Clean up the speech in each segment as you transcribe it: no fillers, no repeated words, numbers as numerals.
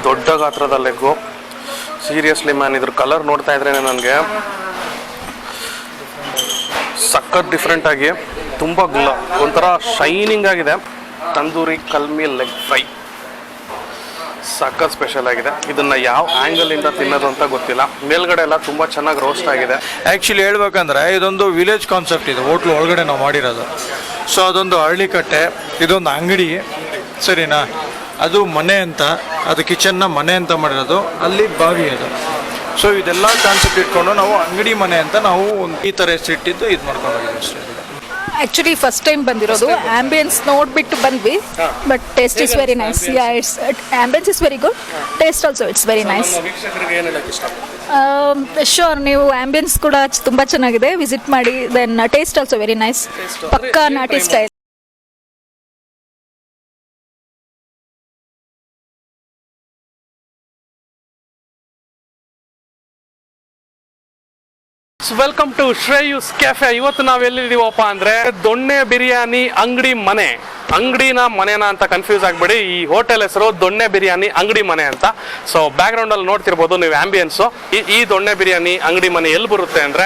ದೊಡ್ಡ ಗಾತ್ರದ leg. Seriously man, ಇದ್ರ ಕಲರ್ ನೋಡ್ತಾ ಇದ್ರೆ ನನಗೆ ಸಖತ್ ಡಿಫ್ರೆಂಟ್ ಆಗಿ ತುಂಬ ಒಂಥರ ಶೈನಿಂಗ್ ಆಗಿದೆ. ತಂದೂರಿ ಕಲ್ಮಿ ಲೆಗ್ ಫ್ರೈ ಸಖತ್ ಸ್ಪೆಷಲ್ ಆಗಿದೆ. ಇದನ್ನು ಯಾವ ಆ್ಯಂಗಲಿಂದ ತಿನ್ನೋದು ಅಂತ ಗೊತ್ತಿಲ್ಲ. ಮೇಲ್ಗಡೆ ಎಲ್ಲ ತುಂಬ ಚೆನ್ನಾಗಿ ರೋಸ್ಟ್ ಆಗಿದೆ. ಆ್ಯಕ್ಚುಲಿ ಹೇಳ್ಬೇಕಂದ್ರೆ ಇದೊಂದು ವಿಲೇಜ್ ಕಾನ್ಸೆಪ್ಟ್ ಇದೆ, ಹೋಟ್ಲು ಒಳಗಡೆ ನಾವು ಮಾಡಿರೋದು. ಸೊ ಅದೊಂದು ಹಳ್ಳಿಕಟ್ಟೆ, ಇದೊಂದು ಅಂಗಡಿ ಸರಿನಾ. ಅದು ಮನೆ ಅಂತ, ಅದು ಕಿಚನ್ನ ಮನೆ ಅಂತ ಮಾಡಿರೋದು, ಅಲ್ಲಿ ಬಾವಿ ಅದು. ಸೊ ಇದೆಲ್ಲ ಕಾನ್ಸೆಪ್ಟ್ ಇಟ್ಕೊಂಡು ನಾವು ಅಂಗಡಿ ಮನೆ ಅಂತ ನಾವು ಈ ಥರ ಹೆಸರಿಟ್ಟಿದ್ದು ಇದು ಮಾಡ್ಕೊಂಡು ಹೋಗಿದ್ದೀವಿ ಅಷ್ಟೇ. ಆ್ಯಕ್ಚುಲಿ ಫಸ್ಟ್ ಟೈಮ್ ಬಂದಿರೋದು. ಆ್ಯಂಬಿಯನ್ಸ್ ನೋಡಿಬಿಟ್ಟು ಬಂದ್ವಿ, but taste is very nice. It's ambience is very good, taste also it's very nice. Sure, ನೀವು ಆ್ಯಂಬಿಯನ್ಸ್ ಕೂಡ ತುಂಬ ಚೆನ್ನಾಗಿದೆ, ವಿಸಿಟ್ ಮಾಡಿ. Then taste also very nice, ಪಕ್ಕಾ ನಾಟಿ style. Welcome to Shreyas cafe. ಇವತ್ತು ನಾವು ಎಲ್ಲಿದ್ದೀವಪ್ಪ ಅಂದರೆ ದೊಣ್ಣೆ ಬಿರಿಯಾನಿ ಅಂಗಡಿ ಮನೆ. ಅಂಗಡಿನ ಮನೆನ ಅಂತ ಕನ್ಫ್ಯೂಸ್ ಆಗಬೇಡಿ, ಈ ಹೋಟೆಲ್ ಹೆಸರು ದೊಣ್ಣೆ ಬಿರಿಯಾನಿ ಅಂಗಡಿ ಮನೆ ಅಂತ. ಸೊ ಬ್ಯಾಕ್ಗ್ರೌಂಡಲ್ಲಿ ನೋಡ್ತಿರ್ಬೋದು ನೀವು ಆ್ಯಂಬಿಯನ್ಸು. ಈ ದೊಣ್ಣೆ ಬಿರಿಯಾನಿ ಅಂಗಡಿ ಮನೆ ಎಲ್ಲಿ ಬರುತ್ತೆ ಅಂದರೆ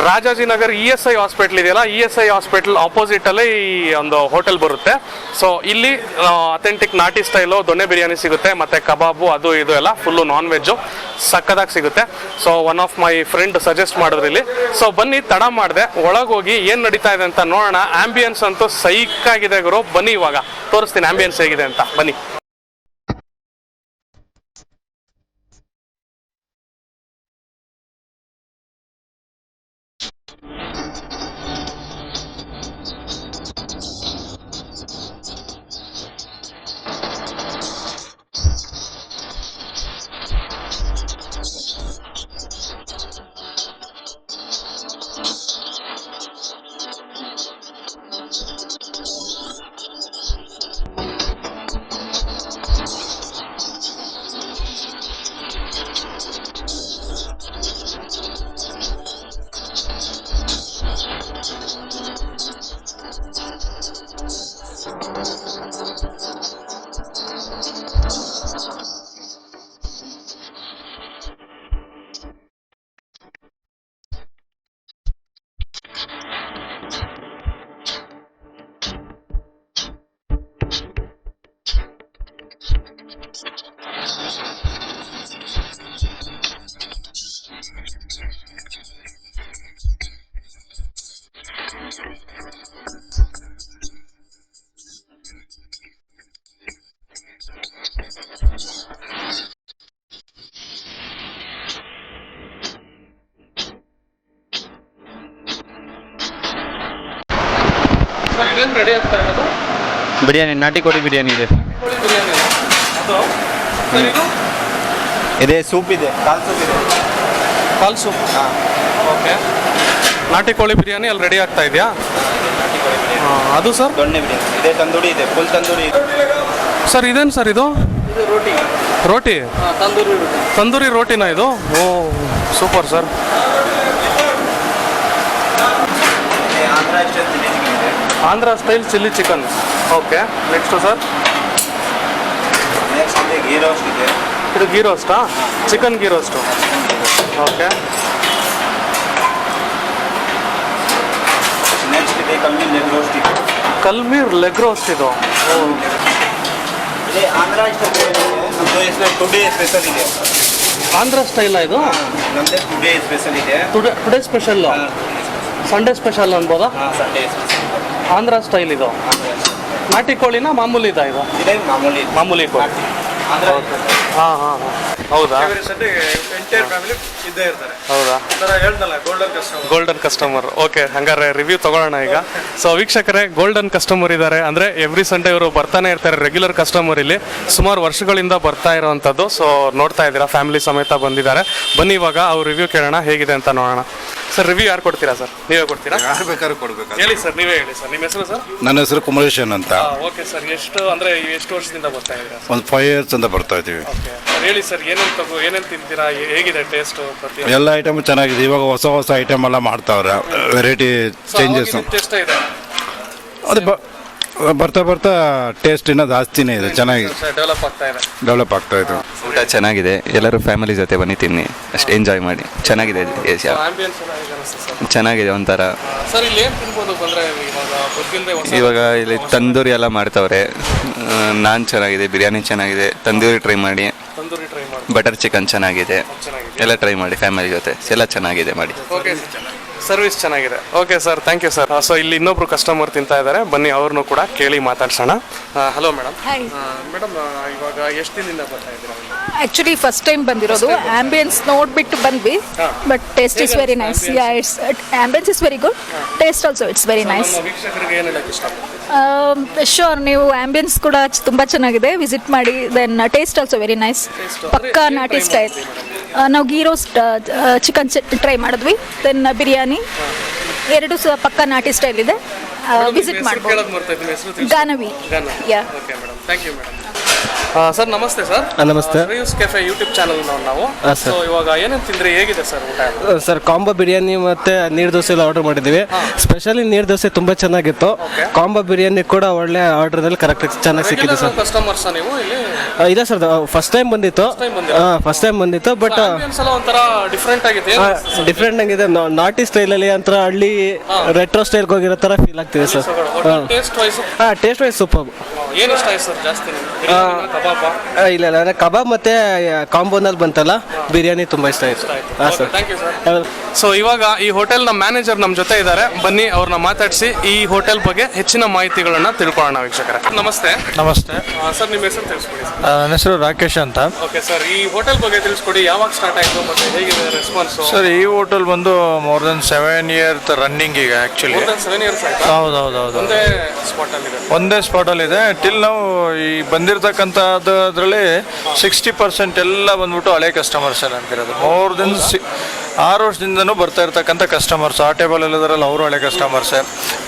ರಾಜಾಜಿನಗರ್ ESI ಹಾಸ್ಪಿಟ್ಲ್ ಇದೆಯಲ್ಲ, ESI ಹಾಸ್ಪಿಟಲ್ ಆಪೋಸಿಟಲ್ಲೇ ಈ ಒಂದು ಹೋಟೆಲ್ ಬರುತ್ತೆ. ಸೊ ಇಲ್ಲಿ ಅಥೆಂಟಿಕ್ ನಾಟಿ ಸ್ಟೈಲು ದೊಣ್ಣೆ ಬಿರಿಯಾನಿ ಸಿಗುತ್ತೆ, ಮತ್ತು ಕಬಾಬು ಅದು ಇದು ಎಲ್ಲ ಫುಲ್ಲು ನಾನ್ ವೆಜ್ಜು ಸಕ್ಕದಾಗಿ ಸಿಗುತ್ತೆ. So one of my friend suggest ಮಾಡಿದ್ರು ಇಲ್ಲಿ. ಸೊ ಬನ್ನಿ, ತಡ ಮಾಡಿದೆ, ಒಳಗೋಗಿ ಏನು ನಡೀತಾ ಇದೆ ಅಂತ ನೋಡೋಣ. ಆ್ಯಂಬಿಯನ್ಸ್ ಅಂತೂ ಸೈಕಾಗಿದೆ ಗುರು. ಬನ್ನಿ, ಇವಾಗ ತೋರಿಸ್ತೀನಿ ಆ್ಯಂಬಿಯನ್ಸ್ ಹೇಗಿದೆ ಅಂತ. ಬನ್ನಿ. ರೆಡಿ ಆಗ್ತಾ ಇರೋದು ಬಿರಿಯಾನಿ, ನಾಟಿ ಕೋಳಿ ಬಿರಿಯಾನಿ ಇದೆ. ಇದೆ ಸೂಪ್ ಇದೆ, ಕಾಲ್ ಸೂಪ್ ಇದೆ. ಕಾಲ್ ಸೂಪ್, ಹಾಂ, ಓಕೆ. ನಾಟಿ ಕೋಳಿ ಬಿರಿಯಾನಿ ಅಲ್ಲಿ ರೆಡಿ ಆಗ್ತಾ ಇದೆಯಾ? ಅದು ಸರ್ ದೊಣ್ಣೆ ಬಿರಿಯಾನಿ ಇದೆ, ತಂದೂರಿ ಇದೆ, ಫುಲ್ ತಂದೂರಿ ಇದೆ. ಸರ್ ಇದೇನು ಸರ್ ಇದು? ರೋಟಿ. ರೋಟಿ? ತಂದೂರಿ ರೋಟಿನಾ ಇದು? Oh super sir. Andhra style chilli chicken, okay. Next sir? Next ಇದೆ ಗೀ ರೋಸ್ಟ್ ಇದೆ. ಇದು ಗೀ ರೋಸ್ಟಾ? Chicken ghee roast, okay. Next ಇದೆ ಕಲ್ಮೀರ್ ಲೆಗ್ ರೋಸ್ಟ್ ಇದೆ. ಕಲ್ಮೀರ್ ಲೆಗ್ ರೋಸ್ಟ್ ಇದು? ಇದೆ ಆಂಧ್ರ ಸ್ಟೈಲ್, ನಮ್ಮದು ಟುಡೇ ಸ್ಪೆಷಲ್ ಇದೆ. ಆಂಧ್ರ ಸ್ಟೈಲಾ ಇದು? ನಮ್ಮದೇ ಟುಡೇ ಸ್ಪೆಷಲ್ ಇದೆ. ಟುಡೇ ಸ್ಪೆಷಲ್ಲು, ಸಂಡೇ ಸ್ಪೆಷಲ್ ಅನ್ಬೋದಾ? ಹಾಂ, ಸಂಡೇ ಸ್ಪೆಷಲ್. ಆಂಧ್ರ ಸ್ಟೈಲ್ ಇದು. ನಾಟಿ ಕೋಳಿನ ಮಾಮೂಲಿ ಇದಾ ಇದು? ಇದೆ ಮಾಮೂಲಿ ಕೋಳಿ. ಆಂಧ್ರ. ಹಾಂ ಹಾಂ ಹಾಂ, ಹೌದಾ? ಹೌದಾ? Golden customer, okay. ಹಂಗಾರೆ ರಿವ್ಯೂ ತಗೊಳ್ಳೋಣ ಈಗ. ಸೊ ವೀಕ್ಷಕರೇ, ಗೋಲ್ಡನ್ ಕಸ್ಟಮರ್ ಇದ್ದಾರೆ ಅಂದರೆ ಎವ್ರಿ ಸಂಡೇ ಇವರು ಬರ್ತಾನೆ ಇರ್ತಾರೆ, ರೆಗ್ಯುಲರ್ ಕಸ್ಟಮರ್. ಇಲ್ಲಿ ಸುಮಾರು ವರ್ಷಗಳಿಂದ ಬರ್ತಾ ಇರೋವಂಥದ್ದು. ಸೊ ನೋಡ್ತಾ ಇದ್ದೀರಾ, ಫ್ಯಾಮಿಲಿ ಸಮೇತ ಬಂದಿದ್ದಾರೆ. ಬನ್ನಿ ಇವಾಗ ಅವ್ರ ರಿವ್ಯೂ ಕೇಳೋಣ, ಹೇಗಿದೆ ಅಂತ ನೋಡೋಣ. ಸರ್ ರಿವ್ಯೂ ಯಾರು ಕೊಡ್ತೀರಾ ಸರ್? ನೀವೇ ಕೊಡ್ತೀರಾ? ಯಾರು ಬೇಕಾದ್ರೂ ಕೊಡ್ಬೇಕು. ಹೇಳಿ ಸರ್, ನೀವೇ ಹೇಳಿ ಸರ್. ನಿಮ್ಮ ಹೆಸರು ಸರ್? ನನ್ನ ಹೆಸರು ಕುಮರೇಶನ್ ಅಂತ. Okay sir. ಎಷ್ಟು ವರ್ಷದಿಂದ ಬರ್ತಾ ಇದ್ದೀರಾ? ಒಂದು 5 years ಅಂತ ಬರ್ತಾ ಇದ್ದೀವಿ. ಓಕೆ. ಹೇಳಿ ಸರ್, ಏನೇನು ತಿಂತೀರಾ, ಹೇಗಿದೆ ಟೇಸ್ಟ್? ಎಲ್ಲ ಐಟಮ್ ಚೆನ್ನಾಗಿದೆ. ಇವಾಗ ಹೊಸ ಐಟಮ್ ಎಲ್ಲ ಮಾಡ್ತಾವ್ರೆ, ವೆರೈಟಿ ಚೇಂಜಸ್. ಅದು ಬರ್ತಾ ಟೇಸ್ಟ್ ಇನ್ನೂ ಜಾಸ್ತಿನೇ ಇದೆ, ಚೆನ್ನಾಗಿದೆ, ಡೆವಲಪ್ ಆಗ್ತಾ ಇದೆ. ಡೆವಲಪ್ ಆಗ್ತಾ ಇದೆ. ಊಟ ಚೆನ್ನಾಗಿದೆ, ಎಲ್ಲರೂ ಫ್ಯಾಮಿಲಿ ಜೊತೆ ಬನ್ನಿ ತಿನ್ನಿ, ಅಷ್ಟು ಎಂಜಾಯ್ ಮಾಡಿ, ಚೆನ್ನಾಗಿದೆ. ಆಂಬಿಯನ್ಸ್ ಎಲ್ಲ ಹೇಗೆ ಅನಿಸ್ತು ಸರ್? ಚೆನ್ನಾಗಿದೆ ಒಂಥರ. ಸರ್ ಇಲ್ಲಿ ಏನು ತಿನ್ಬೋದು ಬಂದರೆ ಇವಾಗ ಗೊತ್ತಿಲ್ಲದೆ ಇವಾಗ ಇಲ್ಲಿ ತಂದೂರಿ ಎಲ್ಲ ಮಾಡ್ತಾವ್ರೆ, ನಾನ್ ಚೆನ್ನಾಗಿದೆ, ಬಿರಿಯಾನಿ ಚೆನ್ನಾಗಿದೆ, ತಂದೂರಿ ಟ್ರೈ ಮಾಡಿ, ತಂದೂರಿ ಟ್ರೈ ಮಾಡಿ, ಬಟರ್ ಚಿಕನ್ ಚೆನ್ನಾಗಿದೆ, ಎಲ್ಲ ಟ್ರೈ ಮಾಡಿ ಫ್ಯಾಮಿಲಿ ಜೊತೆ, ಎಲ್ಲ ಚೆನ್ನಾಗಿದೆ ಮಾಡಿ. ಓಕೆ, ಸರ್ವಿಸ್ ಚೆನ್ನಾಗಿದೆ. Okay sir, thank you sir. So ಇಲ್ಲಿ ಇನ್ನೊಬ್ರು ಕಸ್ಟಮರ್ ತಿಂತಾ ಇದ್ದಾರೆ, ಬನ್ನಿ ಅವ್ರನ್ನೂ ಕೂಡ ಕೇಳಿ ಮಾತಾಡ್ಸೋಣ. Hello madam. ಹಾಯ್. ಮೇಡಮ್ ಇವಾಗ ಎಷ್ಟು ದಿನದಿಂದ ಬರ್ತಾ ಇದ್ದೀರಾ? ಆ್ಯಕ್ಚುಲಿ ಫಸ್ಟ್ ಟೈಮ್ ಬಂದಿರೋದು. ಆಂಬಿಯನ್ಸ್ ನೋಡಿಬಿಟ್ಟು ಬಂದ್ವಿ, but taste is very nice. Yeah, it's ambience is very good, taste also it's very nice. ನಮ್ಮ ವೀಕ್ಷಕರಿಗೆ ಏನು ಹೇಳಕ್ಕೆ ಇಷ್ಟಪಡ್ತೀನಿ? ಶೋರ್, ನೀವು ಆಂಬಿಯನ್ಸ್ ಕೂಡ ತುಂಬ ಚೆನ್ನಾಗಿದೆ, ವಿಸಿಟ್ ಮಾಡಿ. Then taste also very nice, ಪಕ್ಕಾ ನಾಟಿ ಸ್ಟೈಲ್. ನಾವು ಗೀ ರೋಸ್ಟ್ ಚಿಕನ್ ಟ್ರೈ ಮಾಡಿದ್ವಿ, ದೆನ್ ಬಿರಿಯಾನಿ, ಎರಡು ಪಕ್ಕಾ ನಾಟಿ ಸ್ಟೈಲ್ ಇದೆ, ವಿಸಿಟ್ ಮಾಡ್ಬೋದು. ಕೇಳೋದು ಮರ್ತಾ ಇದ್ದೀನಿ, ಹೆಸರು Ganavi. Yeah. Okay madam, thank you madam. Sir ನಮಸ್ತೆ ಸರ್. ನಮಸ್ತೆ. ಶ್ರೇಯಸ್ ಕೆಫೆ ಯೂಟ್ಯೂಬ್ ಚಾನಲ್ ನಾವು. ಸೊ ಇವಾಗ ಏನೇನು ತಿಂದ್ರಿ, ಹೇಗಿದೆ ಸರ್ ಊಟ? ಸರ್ ಕಾಂಬೋ ಬಿರಿಯಾನಿ ಮತ್ತೆ ನೀರು ದೋಸೆ ಎಲ್ಲ ಆರ್ಡರ್ ಮಾಡಿದ್ದೀವಿ. ಸ್ಪೆಷಲಿ ನೀರು ದೋಸೆ ತುಂಬ ಚೆನ್ನಾಗಿತ್ತು. ಕಾಂಬೋ ಬಿರಿಯಾನಿ ಕೂಡ ಒಳ್ಳೆ ಆರ್ಡರ್ದಲ್ಲಿ ಕರೆಕ್ಟಾಗಿ ಚೆನ್ನಾಗಿ ಸಿಕ್ಕಿದೆ ಸರ್. ಕಸ್ಟಮರ್ಸ್ ನೀವು ಇಲ್ಲಿ? ಇಲ್ಲ ಸರ್, ಫಸ್ಟ್ ಟೈಮ್ ಬಂದಿತ್ತು. ಫಸ್ಟ್ ಟೈಮ್ ಬಂದಿತ್ತು, ಬಟ್ ಒಂಥರ ಡಿಫ್ರೆಂಟ್ ಆಗಿದೆ. ಡಿಫ್ರೆಂಟ್ ಆಗಿದೆ. ನಾಟಿ ಸ್ಟೈಲಲ್ಲಿ ಒಂಥರ ಹಳ್ಳಿ ರೆಟ್ರೋ ಸ್ಟೈಲ್ಗೆ ಹೋಗಿರೋ ಥರ ಫೀಲ್ ಆಗ್ತಿದೆ ಸರ್. Taste wise taste wise super. ಏನು ಇಷ್ಟ ಆಯ್ತು ಸರ್ ಜಾಸ್ತಿ? ಇಲ್ಲ ಇಲ್ಲ, ಕಬಾಬ್ ಮತ್ತೆ ಕಾಂಬೋನಲ್ಲಿ ಬಂತಲ್ಲ ಬಿರಿಯಾನಿ ತುಂಬ ಇಷ್ಟ ಆಯ್ತು. ಹಾಂ sir, thank you sir. So ಇವಾಗ ಈ ಹೋಟೆಲ್ನ ಮ್ಯಾನೇಜರ್ ನಮ್ಮ ಜೊತೆ ಇದ್ದಾರೆ, ಬನ್ನಿ ಅವ್ರನ್ನ ಮಾತಾಡಿಸಿ ಈ ಹೋಟೆಲ್ ಬಗ್ಗೆ ಹೆಚ್ಚಿನ ಮಾಹಿತಿಗಳನ್ನ ತಿಳ್ಕೊಳ್ಳೋಣ ವೀಕ್ಷಕರೇ. ನಮಸ್ತೆ. ನಮಸ್ತೆ ಸರ್, ನಿಮ್ಮ ಹೆಸರು ತಿಳಿಸ್ಕೊಡಿ ಸರ್. ನನ್ನ ಹೆಸರು ರಾಕೇಶ್ ಅಂತ. ಓಕೆ ಸರ್, ಈ ಹೋಟೆಲ್ ಬಗ್ಗೆ ತಿಳಿಸ್ಕೊಡಿ, ಯಾವಾಗ ಸ್ಟಾರ್ಟ್ ಆಯಿತು ಮತ್ತು ಹೇಗಿದೆ ರೆಸ್ಪಾನ್ಸ್? ಸರ್, ಈ ಹೋಟೆಲ್ ಬಂದು ಮೋರ್ ದೆನ್ 7 ಇಯರ್ಸ್ ರನ್ನಿಂಗ್ ಈಗ ಆ್ಯಕ್ಚುಲಿ. 7 ಇಯರ್ಸ್ ಆಯ್ತು. ಹೌದು. ಒಂದೇ ಸ್ಪಾಟಲ್ಲಿದೆ. ಒಂದೇ ಸ್ಪಾಟಲ್ಲಿದೆ. ಟಿಲ್ ನಾವು ಈ ಬಂದಿರತಕ್ಕಂಥದ್ದು ಅದರಲ್ಲಿ 60% ಎಲ್ಲ ಬಂದ್ಬಿಟ್ಟು ಹಳೆ ಕಸ್ಟಮರ್ಸ್ ಎಲ್ಲ ಅಂತಿರೋದು. ಮೋರ್ ದೆನ್ 6 ವರ್ಷದಿಂದನೂ ಬರ್ತಾ ಇರ್ತಕ್ಕಂಥ ಕಸ್ಟಮರ್ಸ್. ಆ ಟೇಬಲ್ ಎಲ್ಲದರಲ್ಲಿ ಅವರು ಹಳೆ ಕಸ್ಟಮರ್ಸೇ,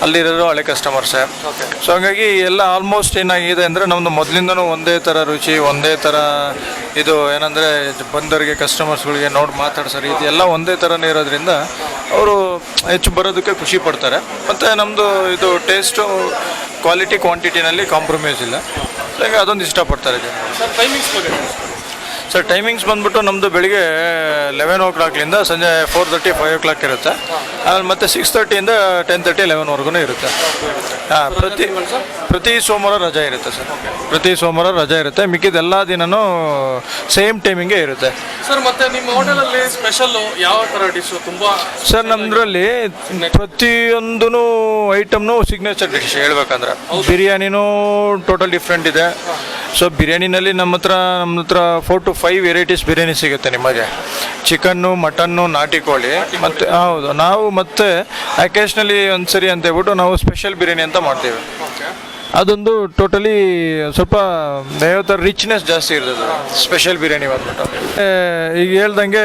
ಅಲ್ಲಿರೋರು ಹಳೆ ಕಸ್ಟಮರ್ಸೇ. ಸೊ ಹಾಗಾಗಿ ಎಲ್ಲ ಆಲ್ಮೋಸ್ಟ್ ಏನಾಗಿದೆ ಅಂದರೆ ನಮ್ಮದು ಮೊದಲಿಂದನೂ ಒಂದೇ ಥರ ರುಚಿ, ಒಂದೇ ಥರ ಇದು ಏನಂದರೆ ಬಂದವರಿಗೆ ಕಸ್ಟಮರ್ಸ್ಗಳಿಗೆ ನೋಡಿ ಮಾತಾಡ್ಸೋ ರೀತಿ ಎಲ್ಲ ಒಂದೇ ಥರನೇ ಇರೋದ್ರಿಂದ ಅವರು ಹೆಚ್ಚು ಬರೋದಕ್ಕೆ ಖುಷಿ ಪಡ್ತಾರೆ. ಮತ್ತು ನಮ್ಮದು ಇದು ಟೇಸ್ಟು ಕ್ವಾಲಿಟಿ ಕ್ವಾಂಟಿಟಿನಲ್ಲಿ ಕಾಂಪ್ರಮೈಸ್ ಇಲ್ಲ. ಸೊ ಹಾಗೆ ಅದೊಂದು ಇಷ್ಟಪಡ್ತಾರೆ ಜನ. ಸರ್ ಟೈಮಿಂಗ್ಸ್ ಬಗ್ಗೆ? ಸರ್ ಟೈಮಿಂಗ್ಸ್ ಬಂದ್ಬಿಟ್ಟು ನಮ್ಮದು ಬೆಳಿಗ್ಗೆ 11 o'clockಲಿಂದ ಸಂಜೆ 4:30, 5 o'clock ಇರುತ್ತೆ. ಆಮೇಲೆ ಮತ್ತೆ 6:30ಇಂದ 10:30, 11ವರೆಗೂ ಇರುತ್ತೆ. ಹಾಂ, ಪ್ರತಿ ಸೋಮವಾರ ರಜೆ ಇರುತ್ತೆ ಸರ್. ಪ್ರತಿ ಸೋಮವಾರ ರಜೆ ಇರುತ್ತೆ, ಮಿಕ್ಕಿದೆಲ್ಲ ದಿನವೂ ಸೇಮ್ ಟೈಮಿಂಗೇ ಇರುತ್ತೆ. ಸರ್ ಮತ್ತೆ ನಿಮ್ಮ ಹೋಟೆಲಲ್ಲಿ ಸ್ಪೆಷಲ್ಲು ಯಾವ ಥರ ಡಿಶು ತುಂಬ? ಸರ್ ನಮ್ಮದ್ರಲ್ಲಿ ಪ್ರತಿಯೊಂದೂ ಐಟಮ್ನು ಸಿಗ್ನೇಚರ್ ಡಿಶ್ ಹೇಳ್ಬೇಕಂದ್ರೆ. ಬಿರಿಯಾನಿನೂ ಟೋಟಲ್ ಡಿಫ್ರೆಂಟ್ ಇದೆ. ಸೊ ಬಿರಿಯಾನಿನಲ್ಲಿ ನಮ್ಮ ಹತ್ರ 4 to 5 ವೆರೈಟೀಸ್ ಬಿರಿಯಾನಿ ಸಿಗುತ್ತೆ ನಿಮಗೆ. ಚಿಕನ್ನು, ಮಟನ್ನು, ನಾಟಿ ಕೋಳಿ. ಮತ್ತು ಹೌದು, ನಾವು ಮತ್ತೆ ಅಕೇಶ್ನಲಿ ಒಂದ್ಸರಿ ಅಂತ ಹೇಳ್ಬಿಟ್ಟು ನಾವು ಸ್ಪೆಷಲ್ ಬಿರಿಯಾನಿ ಅಂತ ಮಾಡ್ತೀವಿ. ಅದೊಂದು ಟೋಟಲಿ ಸ್ವಲ್ಪ ಥರ ರಿಚ್ನೆಸ್ ಜಾಸ್ತಿ ಇರ್ತದೆ ಸ್ಪೆಷಲ್ ಬಿರಿಯಾನಿ ಬಂದ್ಬಿಟ್ಟು. ಈಗ ಹೇಳ್ದಂಗೆ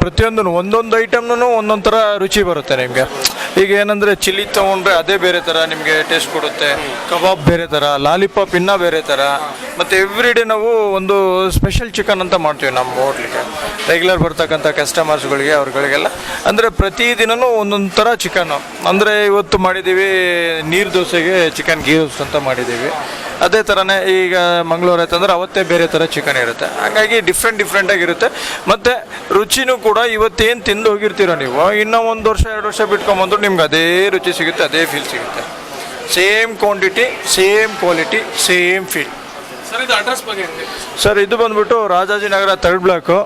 ಪ್ರತಿಯೊಂದು ಒಂದೊಂದು ಐಟಮ್ನೂ ಒಂದೊಂದು ಥರ ರುಚಿ ಬರುತ್ತೆ ನಿಮಗೆ. ಈಗ ಏನಂದರೆ ಚಿಲ್ಲಿ ತೊಗೊಂಡ್ರೆ ಅದೇ ಬೇರೆ ಥರ ನಿಮಗೆ ಟೇಸ್ಟ್ ಕೊಡುತ್ತೆ, ಕಬಾಬ್ ಬೇರೆ ಥರ, ಲಾಲಿಪಾಪ್ ಇನ್ನೂ ಬೇರೆ ಥರ. ಮತ್ತು ಎವ್ರಿ ಡೇ ನಾವು ಒಂದು ಸ್ಪೆಷಲ್ ಚಿಕನ್ ಅಂತ ಮಾಡ್ತೀವಿ ನಮ್ಮ ಹೋಟ್ಲಿಗೆ. ರೆಗ್ಯುಲರ್ ಬರ್ತಕ್ಕಂಥ ಕಸ್ಟಮರ್ಸ್ಗಳಿಗೆ ಅವ್ರುಗಳಿಗೆಲ್ಲ ಅಂದರೆ ಪ್ರತಿದಿನವೂ ಒಂದೊಂದು ಥರ ಚಿಕನ್ನು. ಅಂದರೆ ಇವತ್ತು ಮಾಡಿದ್ದೀವಿ ನೀರು ದೋಸೆಗೆ ಚಿಕನ್ ಗೀ ರೋಸ್ಟ್ ಅಂತ ಮಾಡಿದ್ದೀವಿ. ಅದೇ ಥರನೇ ಈಗ ಮಂಗಳೂರು ಆಯ್ತಂದ್ರೆ ಅವತ್ತೇ ಬೇರೆ ಥರ ಚಿಕನ್ ಇರುತ್ತೆ. ಹಾಗಾಗಿ ಡಿಫ್ರೆಂಟಾಗಿರುತ್ತೆ. ಮತ್ತು ರುಚಿನೂ ಕೂಡ ಇವತ್ತೇನು ತಿಂದು ಹೋಗಿರ್ತೀರೋ ನೀವು, ಇನ್ನೂ 1 ವರ್ಷ 2 ವರ್ಷ ಬಿಟ್ಕೊಂಬಂದ್ರು ನಿಮ್ಗೆ ಅದೇ ರುಚಿ ಸಿಗುತ್ತೆ, ಅದೇ ಫೀಲ್ ಸಿಗುತ್ತೆ. Same quantity, same quality, same feel. Sir ಇದು ಅಡ್ರೆಸ್ ಬಗ್ಗೆ ಹೇಳಿ. ಸರ್ ಇದು ಬಂದ್ಬಿಟ್ಟು Rajajinagar 3rd block,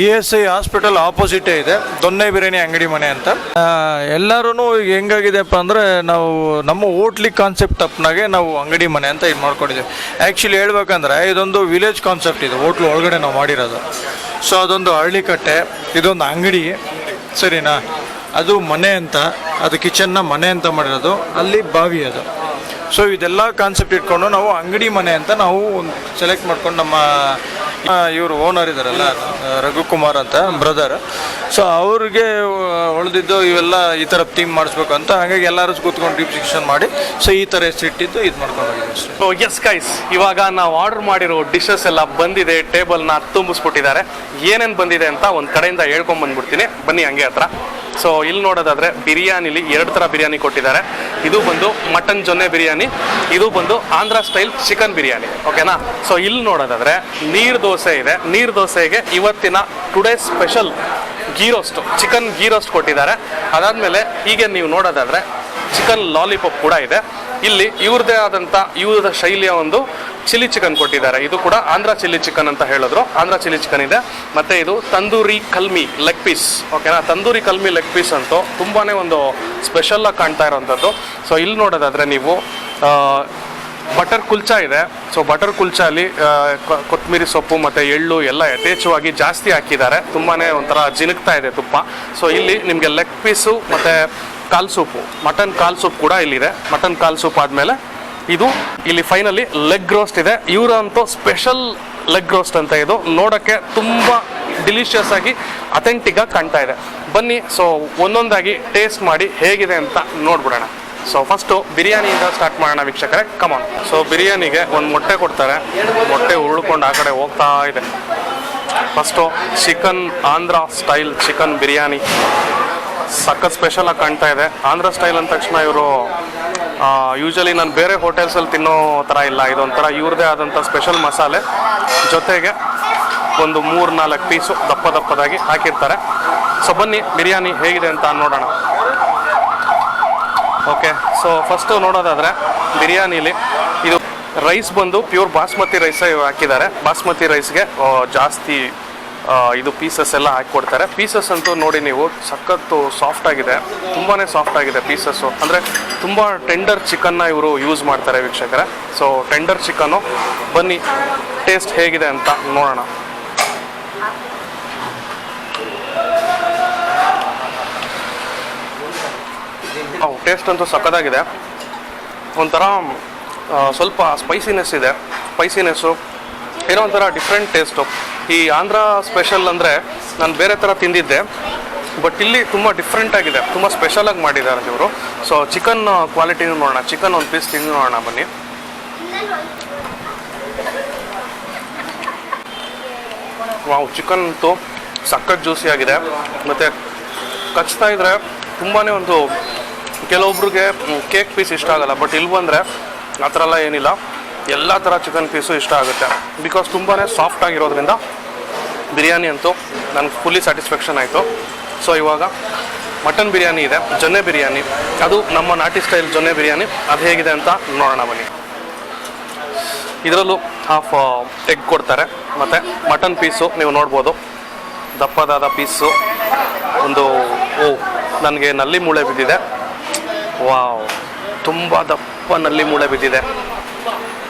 ESI hospital ಆಪೋಸಿಟೇ ಇದೆ, ದೊನ್ನೆ ಬಿರಿಯಾನಿ ಅಂಗಡಿ ಮನೆ ಅಂತ. ಎಲ್ಲರೂ ಈಗ ಹೆಂಗಾಗಿದೆಪ್ಪ ಅಂದರೆ ನಾವು ನಮ್ಮ ಹೋಟ್ಲಿಗೆ ಕಾನ್ಸೆಪ್ಟ್ ತಪ್ಪನಾಗೆ ನಾವು ಅಂಗಡಿ ಮನೆ ಅಂತ ಇದು ಮಾಡ್ಕೊಂಡಿದ್ದೀವಿ. ಆ್ಯಕ್ಚುಲಿ ಹೇಳ್ಬೇಕಂದ್ರೆ ಇದೊಂದು ವಿಲೇಜ್ ಕಾನ್ಸೆಪ್ಟ್ ಇದೆ, ಹೋಟ್ಲು ಒಳಗಡೆ ನಾವು ಮಾಡಿರೋದು. ಸೊ ಅದೊಂದು ಹಳ್ಳಿಕಟ್ಟೆ, ಇದೊಂದು ಅಂಗಡಿ ಸರಿನಾ. ಅದು ಮನೆ ಅಂತ, ಅದು ಕಿಚನ್ನ ಮನೆ ಅಂತ ಮಾಡಿರೋದು, ಅಲ್ಲಿ ಬಾವಿ ಅದು. ಸೊ ಇದೆಲ್ಲ ಕಾನ್ಸೆಪ್ಟ್ ಇಟ್ಕೊಂಡು ನಾವು ಅಂಗಡಿ ಮನೆ ಅಂತ ನಾವು ಸೆಲೆಕ್ಟ್ ಮಾಡ್ಕೊಂಡು ನಮ್ಮ ಇವರು ಓನರ್ ಇದ್ದಾರಲ್ಲ ರಘುಕುಮಾರ್ ಅಂತ ಬ್ರದರ್. ಸೊ ಅವ್ರಿಗೆ ಉಳಿದಿದ್ದು ಇವೆಲ್ಲ ಈ ಥರ ಥೀಮ್ ಮಾಡಿಸ್ಬೇಕು ಅಂತ, ಹಾಗಾಗಿ ಎಲ್ಲರೂ ಕೂತ್ಕೊಂಡು ಡಿಸ್ಕಷನ್ ಮಾಡಿ ಸೊ ಈ ಥರ ಹೆಸರಿಟ್ಟಿದ್ದು ಇದು ಮಾಡ್ಕೊಂಡು ಹೋಗಿದ್ದೀವಿ ಅಷ್ಟೇ. ಸೊ ಎಸ್ ಗೈಸ್, ಇವಾಗ ನಾವು ಆರ್ಡರ್ ಮಾಡಿರೋ ಡಿಶಸ್ ಎಲ್ಲ ಬಂದಿದೆ, ಟೇಬಲ್ನ ತುಂಬಿಸ್ಬಿಟ್ಟಿದ್ದಾರೆ. ಏನೇನು ಬಂದಿದೆ ಅಂತ ಒಂದು ಕಡೆಯಿಂದ ಹೇಳ್ಕೊಂಬಂದ್ಬಿಡ್ತೀನಿ, ಬನ್ನಿ ಹಂಗೆ ಹತ್ರ. ಸೊ ಇಲ್ಲಿ ನೋಡೋದಾದರೆ ಬಿರಿಯಾನಿಲಿ 2 ಥರ ಬಿರಿಯಾನಿ ಕೊಟ್ಟಿದ್ದಾರೆ. ಇದು ಬಂದು ಮಟನ್ ಜೊನ್ನೆ ಬಿರಿಯಾನಿ, ಇದು ಬಂದು ಆಂಧ್ರ ಸ್ಟೈಲ್ ಚಿಕನ್ ಬಿರಿಯಾನಿ. ಓಕೆನಾ? ಸೊ ಇಲ್ಲಿ ನೋಡೋದಾದರೆ ನೀರು ದೋಸೆ ಇದೆ. ನೀರು ದೋಸೆಗೆ ಇವತ್ತಿನ today special ghee roast, chicken ghee roast ಕೊಟ್ಟಿದ್ದಾರೆ. ಅದಾದಮೇಲೆ ಹೀಗೆ ನೀವು ನೋಡೋದಾದರೆ ಚಿಕನ್ ಲಾಲಿಪಾಪ್ ಕೂಡ ಇದೆ. ಇಲ್ಲಿ ಇವ್ರದ್ದೇ ಆದಂಥ ಇವ್ರದ ಶೈಲಿಯ ಒಂದು ಚಿಲ್ಲಿ ಚಿಕನ್ ಕೊಟ್ಟಿದ್ದಾರೆ. ಇದು ಕೂಡ ಆಂಧ್ರ ಚಿಲ್ಲಿ ಚಿಕನ್ ಅಂತ ಹೇಳಿದ್ರು. ಆಂಧ್ರ ಚಿಲ್ಲಿ ಚಿಕನ್ ಇದೆ. ಮತ್ತು ಇದು ತಂದೂರಿ ಕಲ್ಮಿ ಲೆಗ್ ಪೀಸ್. ಓಕೆನಾ? ತಂದೂರಿ ಕಲ್ಮಿ ಲೆಗ್ ಪೀಸ್ ಅಂತೂ ತುಂಬಾ ಒಂದು ಸ್ಪೆಷಲ್ಲಾಗಿ ಕಾಣ್ತಾ ಇರೋವಂಥದ್ದು. ಸೊ ಇಲ್ಲಿ ನೋಡೋದಾದರೆ ನೀವು ಬಟರ್ ಕುಲ್ಚಾ ಇದೆ. ಸೊ ಬಟರ್ ಕುಲ್ಚಾಲಿ ಕೊತ್ತಂಬರಿ ಸೊಪ್ಪು ಮತ್ತು ಎಳ್ಳು ಎಲ್ಲ ಯಥೇಚ್ಛವಾಗಿ ಜಾಸ್ತಿ ಹಾಕಿದ್ದಾರೆ. ತುಂಬಾ ಒಂಥರ ಜಿನುಗ್ತಾ ಇದೆ ತುಪ್ಪ. ಸೊ ಇಲ್ಲಿ ನಿಮಗೆ ಲೆಗ್ ಪೀಸು ಮತ್ತು ಕಾಲ್ ಸೂಪು, ಮಟನ್ ಕಾಲ್ ಸೂಪ್ ಕೂಡ ಇಲ್ಲಿದೆ. ಮಟನ್ ಕಾಲ್ ಸೂಪ್ ಆದಮೇಲೆ ಇದು ಇಲ್ಲಿ ಫೈನಲಿ ಲೆಗ್ ರೋಸ್ಟ್ ಇದೆ. ಇವರಂತೂ ಸ್ಪೆಷಲ್ ಲೆಗ್ ರೋಸ್ಟ್ ಅಂತ ಇದು ನೋಡೋಕ್ಕೆ ತುಂಬ ಡಿಲಿಷಿಯಸ್ ಆಗಿ ಅಥೆಂಟಿಕ್ಕಾಗಿ ಕಾಣ್ತಾ ಇದೆ. ಬನ್ನಿ ಸೊ ಒಂದೊಂದಾಗಿ ಟೇಸ್ಟ್ ಮಾಡಿ ಹೇಗಿದೆ ಅಂತ ನೋಡ್ಬಿಡೋಣ. ಸೊ ಫಸ್ಟು ಬಿರಿಯಾನಿಯಿಂದ ಸ್ಟಾರ್ಟ್ ಮಾಡೋಣ ವೀಕ್ಷಕರೇ, ಕಮಾನ್. ಸೊ ಬಿರಿಯಾನಿಗೆ ಒಂದು ಮೊಟ್ಟೆ ಕೊಡ್ತಾರೆ. ಮೊಟ್ಟೆ ಉರುಳ್ಕೊಂಡು ಆ ಕಡೆ ಹೋಗ್ತಾ ಇದೆ. First chicken Andhra style chicken biryani ಸಖತ್ ಸ್ಪೆಷಲಾಗಿ ಕಾಣ್ತಾ ಇದೆ. ಆಂಧ್ರ ಸ್ಟೈಲ್ ಅಂದ ತಕ್ಷಣ ಇವರು ಯೂಶಲಿ ನಾನು ಬೇರೆ ಹೋಟೆಲ್ಸಲ್ಲಿ ತಿನ್ನೋ ಥರ ಇಲ್ಲ. ಇದೊಂಥರ ಇವ್ರದ್ದೇ ಆದಂಥ ಸ್ಪೆಷಲ್ ಮಸಾಲೆ ಜೊತೆಗೆ ಒಂದು 3-4 ಪೀಸು ದಪ್ಪದಾಗಿ ಹಾಕಿರ್ತಾರೆ. ಸೊ ಬನ್ನಿ ಬಿರಿಯಾನಿ ಹೇಗಿದೆ ಅಂತ ನೋಡೋಣ. ಓಕೆ, ಸೊ ಫಸ್ಟು ನೋಡೋದಾದರೆ ಬಿರಿಯಾನಿಲಿ ಇದು ರೈಸ್ ಬಂದು ಪ್ಯೂರ್ ಬಾಸ್ಮತಿ ರೈಸೇ ಹಾಕಿದ್ದಾರೆ. ಬಾಸ್ಮತಿ ರೈಸ್ಗೆ ಜಾಸ್ತಿ ಇದು ಪೀಸಸ್ ಎಲ್ಲ ಹಾಕಿಕೊಡ್ತಾರೆ. ಪೀಸಸ್ ಅಂತೂ ನೋಡಿ ನೀವು ಸಖತ್ತು ಸಾಫ್ಟಾಗಿದೆ, ತುಂಬಾ ಸಾಫ್ಟಾಗಿದೆ ಪೀಸಸ್ಸು. ಅಂದರೆ ತುಂಬ ಟೆಂಡರ್ ಚಿಕನ್ನ ಇವರು ಯೂಸ್ ಮಾಡ್ತಾರೆ ವೀಕ್ಷಕರೇ. ಸೊ ಟೆಂಡರ್ ಚಿಕನ್ನು ಬನ್ನಿ ಟೇಸ್ಟ್ ಹೇಗಿದೆ ಅಂತ ನೋಡೋಣ. ಟೇಸ್ಟ್ ಅಂತೂ ಸಖತ್ತಾಗಿದೆ. ಒಂಥರ ಸ್ವಲ್ಪ ಸ್ಪೈಸಿನೆಸ್ ಇದೆ. ಸ್ಪೈಸಿನೆಸ್ಸು ಏನೋ ಒಂಥರ ಡಿಫ್ರೆಂಟ್ ಟೇಸ್ಟು. ಈ ಆಂಧ್ರ ಸ್ಪೆಷಲ್ ಅಂದರೆ ನಾನು ಬೇರೆ ಥರ ತಿಂದಿದ್ದೆ, ಬಟ್ ಇಲ್ಲಿ ತುಂಬ ಡಿಫ್ರೆಂಟ್ ಆಗಿದೆ, ತುಂಬ ಸ್ಪೆಷಲಾಗಿ ಮಾಡಿದ್ದಾರೆ ಇವರು. ಸೊ ಚಿಕನ್ ಕ್ವಾಲಿಟಿನೂ ನೋಡೋಣ. ಚಿಕನ್ ಒಂದು ಪೀಸ್ ತಿಂದು ನೋಡೋಣ ಬನ್ನಿ. ವಾವ್, ಚಿಕನ್ ಅಂತೂ ಸಖತ್ ಜ್ಯೂಸಿ ಆಗಿದೆ. ಮತ್ತು ಕಚ್ತಾ ಇದ್ದರೆ ತುಂಬಾ ಒಂದು ಕೆಲವೊಬ್ರಿಗೆ ಕೇಕ್ ಪೀಸ್ ಇಷ್ಟ ಆಗಲ್ಲ, ಬಟ್ ಇಲ್ಲಿ ಬಂದರೆ ಆ ಥರ ಎಲ್ಲ ಏನಿಲ್ಲ, ಎಲ್ಲ ಥರ ಚಿಕನ್ ಪೀಸು ಇಷ್ಟ ಆಗುತ್ತೆ. ಬಿಕಾಸ್ ತುಂಬಾ ಸಾಫ್ಟ್ ಆಗಿರೋದ್ರಿಂದ ಬಿರಿಯಾನಿ ಅಂತೂ ನನಗೆ ಫುಲ್ಲಿ ಸ್ಯಾಟಿಸ್ಫ್ಯಾಕ್ಷನ್ ಆಯಿತು. ಸೊ ಇವಾಗ ಮಟನ್ ಬಿರಿಯಾನಿ ಇದೆ, ಜೊನ್ನೆ ಬಿರಿಯಾನಿ. ಅದು ನಮ್ಮ ನಾಟಿ ಸ್ಟೈಲ್ ಜೊನ್ನೆ ಬಿರಿಯಾನಿ. ಅದು ಹೇಗಿದೆ ಅಂತ ನೋಡೋಣ ಬನ್ನಿ. ಇದರಲ್ಲೂ ಹಾಫ್ ಎಗ್ ಕೊಡ್ತಾರೆ. ಮತ್ತು ಮಟನ್ ಪೀಸು ನೀವು ನೋಡ್ಬೋದು, ದಪ್ಪದಾದ ಪೀಸು. ಒಂದು ನನಗೆ ನಲ್ಲಿ ಮೂಳೆ ಬಿದ್ದಿದೆ. ವಾವ್, ತುಂಬ ದಪ್ಪ ನಲ್ಲಿ ಮೂಳೆ ಬಿದ್ದಿದೆ,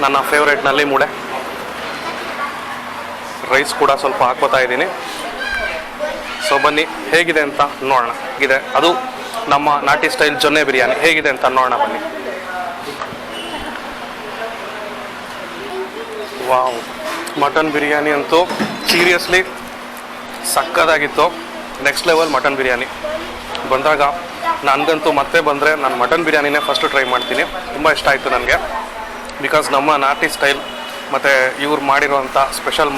ನನ್ನ ಫೇವ್ರೇಟ್ ನಲ್ಲಿ ಮೂಳೆ. ರೈಸ್ ಕೂಡ ಸ್ವಲ್ಪ ಹಾಕ್ಕೋತಾ ಇದ್ದೀನಿ. ಸೊ ಬನ್ನಿ ಹೇಗಿದೆ ಅಂತ ನೋಡೋಣ. ಇದೆ ಅದು ನಮ್ಮ ನಾಟಿ ಸ್ಟೈಲ್ ಜೊನ್ನೆ ಬಿರಿಯಾನಿ ಹೇಗಿದೆ ಅಂತ ನೋಡೋಣ ಬನ್ನಿ. ವಾವ್, ಮಟನ್ ಬಿರಿಯಾನಿ ಅಂತೂ ಸೀರಿಯಸ್ಲಿ ಸಕ್ಕದಾಗಿತ್ತು. Next level mutton biryani. ಬಂದಾಗ ನನಗಂತೂ ಮತ್ತೆ ಬಂದರೆ ನಾನು ಮಟನ್ ಬಿರಿಯಾನಿನೇ ಫಸ್ಟು ಟ್ರೈ ಮಾಡ್ತೀನಿ. ತುಂಬ ಇಷ್ಟ ಆಯಿತು ನನಗೆ. ಬಿಕಾಸ್ ನಮ್ಮ ನಾಟಿ ಸ್ಟೈಲ್ ಮತ್ತು ಇವ್ರು ಮಾಡಿರೋವಂಥ ಸ್ಪೆಷಲ್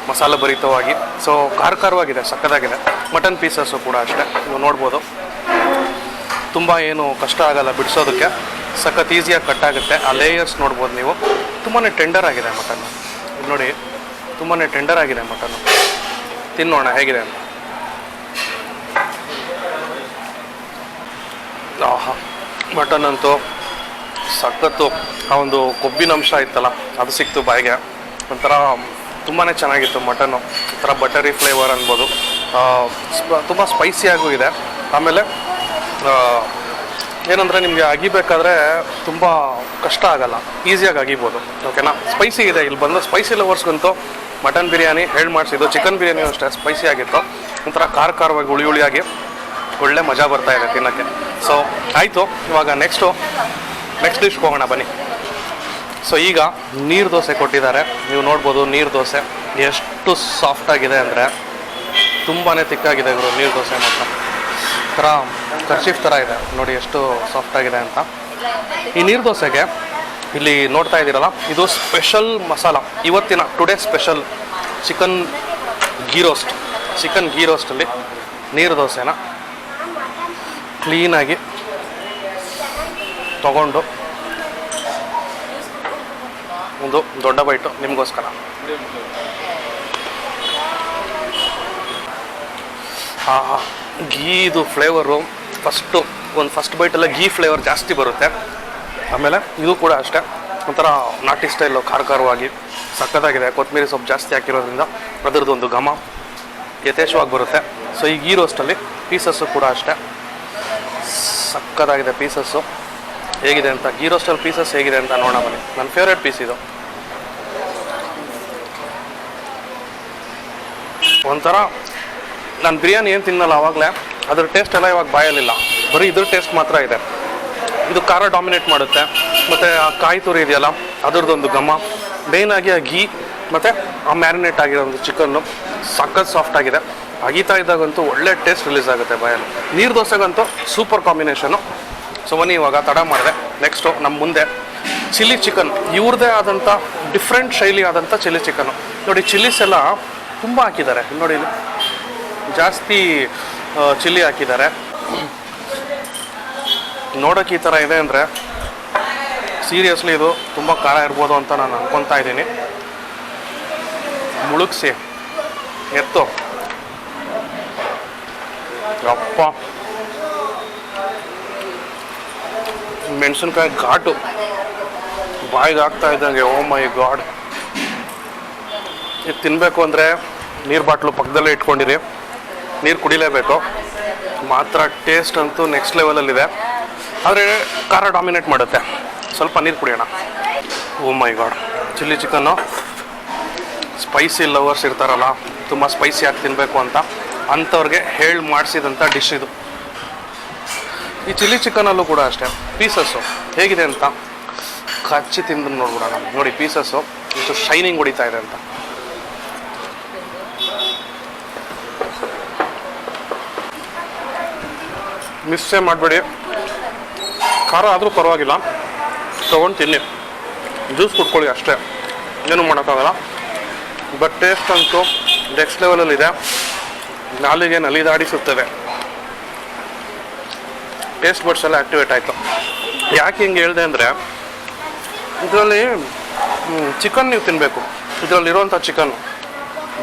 ಮಸಾಲ ಭರಿತವಾಗಿ, ಸೊ ಖಾರವಾಗಿದೆ, ಸಕ್ಕದಾಗಿದೆ. ಮಟನ್ ಪೀಸಸ್ಸು ಕೂಡ ಅಷ್ಟೇ, ನೀವು ನೋಡ್ಬೋದು. ತುಂಬ ಏನು ಕಷ್ಟ ಆಗಲ್ಲ ಬಿಡಿಸೋದಕ್ಕೆ, ಸಖತ್ ಈಸಿಯಾಗಿ ಕಟ್ ಆಗುತ್ತೆ. ಆ ಲೇಯರ್ಸ್ ನೋಡ್ಬೋದು ನೀವು. ತುಂಬಾ ಟೆಂಡರ್ ಆಗಿದೆ ಮಟನ್ನು. ನೋಡಿ, ತುಂಬಾ ಟೆಂಡರ್ ಆಗಿದೆ ಮಟನ್ನು. ತಿನ್ನೋಣ ಹೇಗಿದೆ ಅಂತ. ಆಹಾ, ಮಟನ್ ಅಂತೂ ಸಖತ್ತು. ಆ ಒಂದು ಕೊಬ್ಬಿನ ಅಂಶ ಇತ್ತಲ್ಲ, ಅದು ಸಿಕ್ತು ಬಾಯಿಗೆ. ಒಂಥರ ತುಂಬಾ ಚೆನ್ನಾಗಿತ್ತು ಮಟನ್ನು. ಒಂಥರ ಬಟರಿ ಫ್ಲೇವರ್ ಅನ್ಬೋದು. ತುಂಬ ಸ್ಪೈಸಿಯಾಗೂ ಇದೆ. ಆಮೇಲೆ ಏನಂದರೆ ನಿಮಗೆ ಅಗಿಬೇಕಾದ್ರೆ ತುಂಬ ಕಷ್ಟ ಆಗಲ್ಲ, ಈಸಿಯಾಗಿ ಅಗಿಬೋದು. ಓಕೆನಾ? ಸ್ಪೈಸಿ ಇದೆ. ಇಲ್ಲಿ ಬಂದು ಸ್ಪೈಸಿ ಲವರ್ಸ್ಗಂತೂ ಮಟನ್ ಬಿರಿಯಾನಿ ಹೇಳಿ ಮಾಡಿಸಿದ್ದು. ಚಿಕನ್ ಬಿರಿಯಾನಿಯೂ ಅಷ್ಟೇ ಸ್ಪೈಸಿ ಆಗಿತ್ತು. ಒಂಥರ ಖಾರವಾಗಿ ಹುಳಿಯಾಗಿ ಒಳ್ಳೆ ಮಜಾ ಬರ್ತಾ ಇದೆ ತಿನ್ನೋಕ್ಕೆ. ಸೊ ಆಯಿತು, ಇವಾಗ ನೆಕ್ಸ್ಟ್ ಡಿಶ್ಗೆ ಹೋಗೋಣ ಬನ್ನಿ. ಸೊ ಈಗ ನೀರು ದೋಸೆ ಕೊಟ್ಟಿದ್ದಾರೆ, ನೀವು ನೋಡ್ಬೋದು. ನೀರು ದೋಸೆ ಎಷ್ಟು ಸಾಫ್ಟಾಗಿದೆ ಅಂದರೆ ತುಂಬಾ ತಿಕ್ಕಾಗಿದೆ ಇವರು. ನೀರು ದೋಸೆ ಮಾತ್ರ ಥರ ಕರ್ಚೀಫ್ ಥರ ಇದೆ ನೋಡಿ, ಎಷ್ಟು ಸಾಫ್ಟಾಗಿದೆ ಅಂತ. ಈ ನೀರು ದೋಸೆಗೆ ಇಲ್ಲಿ ನೋಡ್ತಾ ಇದ್ದೀರಲ್ಲ, ಇದು ಸ್ಪೆಷಲ್ ಮಸಾಲ. ಇವತ್ತಿನ ಟುಡೇ ಸ್ಪೆಷಲ್ ಚಿಕನ್ ಗೀ ರೋಸ್ಟಲ್ಲಿ ನೀರು ದೋಸೆನ ಕ್ಲೀನಾಗಿ ತಗೊಂಡು ಒಂದು ದೊಡ್ಡ ಬೈಟು ನಿಮಗೋಸ್ಕರ. ಗೀದು ಫ್ಲೇವರು ಫಸ್ಟ್ ಬೈಟೆಲ್ಲ ಗೀ ಫ್ಲೇವರ್ ಜಾಸ್ತಿ ಬರುತ್ತೆ. ಆಮೇಲೆ ಇದು ಕೂಡ ಅಷ್ಟೇ ಒಂಥರ ನಾಟಿ ಸ್ಟೈಲು ಖಾರವಾಗಿ ಸಕ್ಕತ್ತಾಗಿದೆ. ಕೊತ್ತಂಬರಿ ಸೊಪ್ಪು ಜಾಸ್ತಿ ಹಾಕಿರೋದ್ರಿಂದ ಅದರದ್ದೊಂದು ಘಮ ಯಥೇಚ್ಛವಾಗಿ ಬರುತ್ತೆ. ಸೊ ಈ ಗೀ ರೋಸ್ಟಲ್ಲಿ ಪೀಸಸ್ಸು ಕೂಡ ಅಷ್ಟೇ ಸಕ್ಕತ್ತಾಗಿದೆ. ಪೀಸಸ್ಸು ಹೇಗಿದೆ ಅಂತ, ಗೀ ರೋಸ್ಟಲ್ಲಿ ಪೀಸಸ್ ಹೇಗಿದೆ ಅಂತ ನೋಡೋಣ ಬನ್ನಿ. ನನ್ನ ಫೇವ್ರೇಟ್ ಪೀಸ್ ಇದು. ಒಂಥರ ನಾನು ಬಿರಿಯಾನಿ ಏನು ತಿನ್ನಲ್ಲ ಆವಾಗಲೇ ಅದ್ರ ಟೇಸ್ಟ್ ಎಲ್ಲ ಇವಾಗ ಬಾಯಲ್ಲಿಲ್ಲ, ಬರೀ ಇದ್ರ ಟೇಸ್ಟ್ ಮಾತ್ರ ಇದೆ. ಇದು ಖಾರ ಡಾಮಿನೇಟ್ ಮಾಡುತ್ತೆ, ಮತ್ತು ಆ ಕಾಯಿ ತುರಿ ಇದೆಯಲ್ಲ ಅದರದ್ದೊಂದು ಘಮ, ಮೇಯ್ನಾಗಿ ಆ ಗೀ ಮತ್ತು ಆ ಮ್ಯಾರಿನೇಟ್ ಆಗಿರೋ ಒಂದು ಚಿಕನ್ನು ಸಖತ್ ಸಾಫ್ಟ್ ಆಗಿದೆ. ಅಗೀತಾ ಇದ್ದಾಗಂತೂ ಒಳ್ಳೆ ಟೇಸ್ಟ್ ರಿಲೀಸ್ ಆಗುತ್ತೆ ಬಾಯಲ್ಲಿ. ನೀರು ದೋಸೆಗಂತೂ ಸೂಪರ್ ಕಾಂಬಿನೇಷನು. ಸೊ ಬನ್ನಿ ಇವಾಗ ತಡ ಮಾಡಿದೆ. ನೆಕ್ಸ್ಟು ನಮ್ಮ ಮುಂದೆ ಚಿಲ್ಲಿ ಚಿಕನ್, ಇವ್ರದ್ದೇ ಆದಂಥ ಡಿಫ್ರೆಂಟ್ ಶೈಲಿ ಆದಂಥ ಚಿಲ್ಲಿ ಚಿಕನ್ನು. ನೋಡಿ ಚಿಲ್ಲೀಸ್ ಎಲ್ಲ ತುಂಬ ಹಾಕಿದ್ದಾರೆ, ನೋಡಿ ಇಲ್ಲಿ ಜಾಸ್ತಿ ಚಿಲ್ಲಿ ಹಾಕಿದ್ದಾರೆ. ನೋಡೋಕೆ ಈ ಥರ ಇದೆ ಅಂದರೆ ಸೀರಿಯಸ್ಲಿ ಇದು ತುಂಬ ಖಾರ ಇರ್ಬೋದು ಅಂತ ನಾನು ಅನ್ಕೊತಾ ಇದ್ದೀನಿ. ಮುಳುಗಿಸಿ ಎತ್ತು ಅಪ್ಪ, ಮೆಣಸಿನ್ಕಾಯಿ ಘಾಟು ಬಾಯಿಗೆ ಆಗ್ತಾ ಇದ್ದಂಗೆ. ಓ ಮೈ ಗಾಡ್, ಇದು ತಿನ್ನಬೇಕು ಅಂದರೆ ನೀರು ಬಾಟ್ಲು ಪಕ್ಕದಲ್ಲೇ ಇಟ್ಕೊಂಡಿರಿ, ನೀರು ಕುಡಿಲೇಬೇಕು. ಮಾತ್ರ ಟೇಸ್ಟ್ ಅಂತೂ ನೆಕ್ಸ್ಟ್ ಲೆವೆಲಲ್ಲಿದೆ. ಆದರೆ ಖಾರ ಡಾಮಿನೇಟ್ ಮಾಡುತ್ತೆ. ಸ್ವಲ್ಪ ನೀರು ಕುಡಿಯೋಣ. ಓ ಮೈ ಗಾಡ್, ಚಿಲ್ಲಿ ಚಿಕನ್ನು ಸ್ಪೈಸಿ ಲವರ್ಸ್ ಇರ್ತಾರಲ್ಲ, ತುಂಬ ಸ್ಪೈಸಿಯಾಗಿ ತಿನ್ನಬೇಕು ಅಂತ ಅಂಥವ್ರಿಗೆ ಹೇಳಿ ಮಾಡಿಸಿದಂಥ ಡಿಶ್ ಇದು. ಈ ಚಿಲ್ಲಿ ಚಿಕನಲ್ಲೂ ಕೂಡ ಅಷ್ಟೇ ಪೀಸಸ್ಸು ಹೇಗಿದೆ ಅಂತ ಕಚ್ಚಿ ತಿಂದು ನೋಡ್ಬಿಡೋಣ. ನೋಡಿ ಪೀಸಸ್ಸು ಇಷ್ಟು ಶೈನಿಂಗ್ ಹೊಡಿತಾ ಇದೆ ಅಂತ. ಮಿಸ್ಸೇ ಮಾಡಬೇಡಿ, ಖಾರ ಆದರೂ ಪರವಾಗಿಲ್ಲ, ತೊಗೊಂಡು ತಿನ್ನಿ, ಜ್ಯೂಸ್ ಕುಟ್ಕೊಳ್ಳಿ ಅಷ್ಟೇ, ಏನೂ ಮಾಡೋಕ್ಕಾಗಲ್ಲ. ಬಟ್ ಟೇಸ್ಟ್ ಅಂತೂ ನೆಕ್ಸ್ಟ್ ಲೆವೆಲಲ್ಲಿದೆ. ನಾಲಿಗೆ ನಲಿದಾಡಿಸುತ್ತದೆ. ಟೇಸ್ಟ್ ಬಡ್ಸ್ ಎಲ್ಲ ಆ್ಯಕ್ಟಿವೇಟ್ ಆಯಿತು. ಯಾಕೆ ಹಿಂಗೆ ಹೇಳಿದೆ ಅಂದರೆ ಇದರಲ್ಲಿ ಚಿಕನ್ ನೀವು ತಿನ್ನಬೇಕು. ಇದರಲ್ಲಿರುವಂಥ ಚಿಕನ್ನು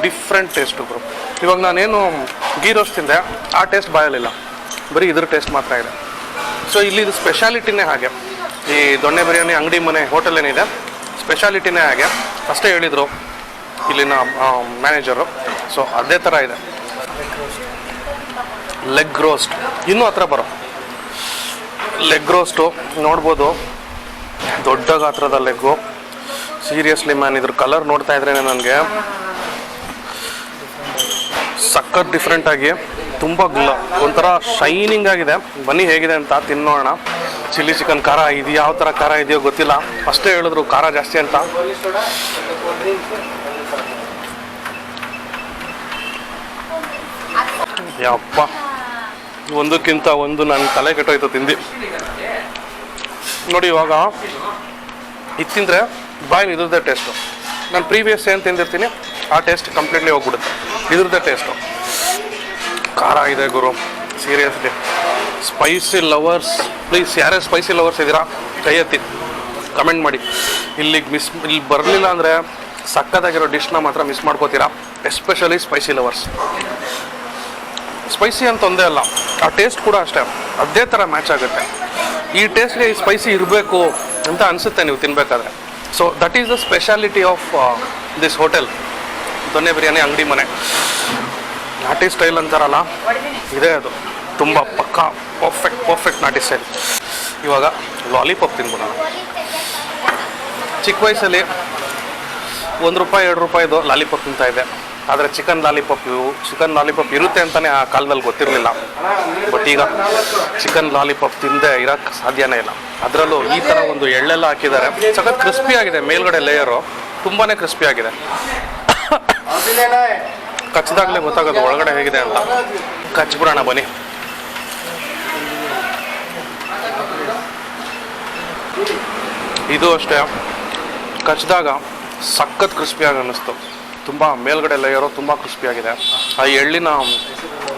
ಡಿಫ್ರೆಂಟ್ ಟೇಸ್ಟು ಬ್ರೋ. ಇವಾಗ ನಾನೇನು ಗೀ ರೋಸ್ಟ್ ತಿಂದೆ ಆ ಟೇಸ್ಟ್ ಬಾಯಲ್ಲಿಲ್ಲ, ಬರೀ ಇದ್ರ ಟೇಸ್ಟ್ ಮಾತ್ರ ಇದೆ. ಸೊ ಇಲ್ಲಿ ಇದು ಸ್ಪೆಷಾಲಿಟಿನೇ ಹಾಗೆ. ಈ ದೊಣ್ಣೆ ಬಿರಿಯಾನಿ ಅಂಗಡಿ ಮನೆ ಹೋಟೆಲ್ ಏನಿದೆ ಸ್ಪೆಷಾಲಿಟಿನೇ ಹಾಗೆ ಅಷ್ಟೇ ಹೇಳಿದರು ಇಲ್ಲಿನ ಮ್ಯಾನೇಜರು. ಸೊ ಅದೇ ಥರ ಇದೆ. ಲೆಗ್ ರೋಸ್ಟ್ ಇನ್ನೂ ಹತ್ರ ಬರೋ ಲೆಗ್ ರೋಸ್ಟು ನೋಡ್ಬೋದು. ದೊಡ್ಡ ಗಾತ್ರದ ಲೆಗ್ಗು. ಸೀರಿಯಸ್ಲಿ ಮ್ಯಾನ್, ಇದ್ರ ಕಲರ್ ನೋಡ್ತಾ ಇದ್ರೇ ನನಗೆ ಸಖತ್ ಡಿಫ್ರೆಂಟಾಗಿ ತುಂಬ ಒಂಥರ ಶೈನಿಂಗ್ ಆಗಿದೆ. ಬನ್ನಿ ಹೇಗಿದೆ ಅಂತ ತಿನ್ನೋಣ. ಚಿಲ್ಲಿ ಚಿಕನ್ ಖಾರ ಇದು ಯಾವ ಥರ ಖಾರ ಇದೆಯೋ ಗೊತ್ತಿಲ್ಲ, ಅಷ್ಟೇ ಹೇಳಿದ್ರು ಖಾರ ಜಾಸ್ತಿ ಅಂತ. ಯಪ್ಪ, ಒಂದಕ್ಕಿಂತ ಒಂದು ನನ್ನ ತಲೆ ಕೆಟ್ಟೋಯ್ತು ತಿಂದು. ನೋಡಿ ಇವಾಗ ಇದು ತಿಂದರೆ ಬಾಯಲ್ಲಿ ಇದ್ರದ್ದೇ ಟೇಸ್ಟು. ನಾನು ಪ್ರೀವಿಯಸ್ ಏನು ತಿಂದಿರ್ತೀನಿ ಆ ಟೇಸ್ಟ್ ಕಂಪ್ಲೀಟ್ಲಿ ಹೋಗ್ಬಿಡುತ್ತೆ. ಇದ್ರದ್ದೇ ಟೇಸ್ಟು. ಖಾರ ಇದೆ ಗುರು, ಸೀರಿಯಸ್ಲಿ. ಸ್ಪೈಸಿ ಲವರ್ಸ್ ಪ್ಲೀಸ್, ಯಾರೇ ಸ್ಪೈಸಿ ಲವರ್ಸ್ ಇದ್ದೀರಾ ಕೈ ಎತ್ತಿ ಕಮೆಂಟ್ ಮಾಡಿ. ಇಲ್ಲಿ ಬರಲಿಲ್ಲ ಅಂದರೆ ಸಕ್ಕತ್ತಾಗಿರೋ ಡಿಶ್ನ ಮಾತ್ರ ಮಿಸ್ ಮಾಡ್ಕೋತೀರಾ, ಎಸ್ಪೆಷಲಿ ಸ್ಪೈಸಿ ಲವರ್ಸ್. ಸ್ಪೈಸಿ ಅಂತ ಒಂದೇ ಅಲ್ಲ, ಆ ಟೇಸ್ಟ್ ಕೂಡ ಅಷ್ಟೇ ಅದೇ ಥರ ಮ್ಯಾಚ್ ಆಗುತ್ತೆ. ಈ ಟೇಸ್ಟ್ಗೆ ಈ ಸ್ಪೈಸಿ ಇರಬೇಕು ಅಂತ ಅನಿಸುತ್ತೆ ನೀವು ತಿನ್ನಬೇಕಾದ್ರೆ. So that is the speciality of this hotel, donne biryani ಅಂಗಡಿ ಮನೆ. ನಾಟಿ ಸ್ಟೈಲ್ ಅಂತಾರಲ್ಲ, ಇದೇ ಅದು. ತುಂಬ ಪಕ್ಕಾ ಪರ್ಫೆಕ್ಟ್ ನಾಟಿ ಸ್ಟೈಲ್. ಇವಾಗ ಲಾಲಿಪಾಪ್ ತಿನ್ಬಿಡೋಣ. ಚಿಕ್ಕ ವಯಸ್ಸಲ್ಲಿ ₹1 ₹2 ಲಾಲಿಪಾಪ್ ತಿಂತಾ ಇದೆ. ಆದರೆ ಚಿಕನ್ ಲಾಲಿಪಾಪ್ ಇರುತ್ತೆ ಅಂತಲೇ ಆ ಕಾಲದಲ್ಲಿ ಗೊತ್ತಿರಲಿಲ್ಲ. ಬಟ್ ಈಗ ಚಿಕನ್ ಲಾಲಿಪಾಪ್ ತಿಂದೆ ಇರೋಕ್ಕೆ ಸಾಧ್ಯನೇ ಇಲ್ಲ. ಅದರಲ್ಲೂ ಈ ಥರ ಒಂದು ಎಳ್ಳೆಲ್ಲ ಹಾಕಿದ್ದಾರೆ. ಸಖತ್ ಕ್ರಿಸ್ಪಿ ಆಗಿದೆ, ಮೇಲ್ಗಡೆ ಲೇಯರು ತುಂಬಾ ಕ್ರಿಸ್ಪಿ ಆಗಿದೆ. ಕಚ್ಚಿದಾಗಲೇ ಗೊತ್ತಾಗೋದು ಒಳಗಡೆ ಹೇಗಿದೆ ಅಂತ. ಕಚ್ಬಿಡೋಣ ಬನ್ನಿ. ಇದು ಅಷ್ಟೇ, ಕಚ್ಚಿದಾಗ ಸಖತ್ ಕ್ರಿಸ್ಪಿಯಾಗಿ ಅನ್ನಿಸ್ತು. ತುಂಬ ಮೇಲ್ಗಡೆ ಲೇಯರು ತುಂಬ ಕ್ರಿಸ್ಪಿಯಾಗಿದೆ. ಆ ಎಳ್ಳಿನ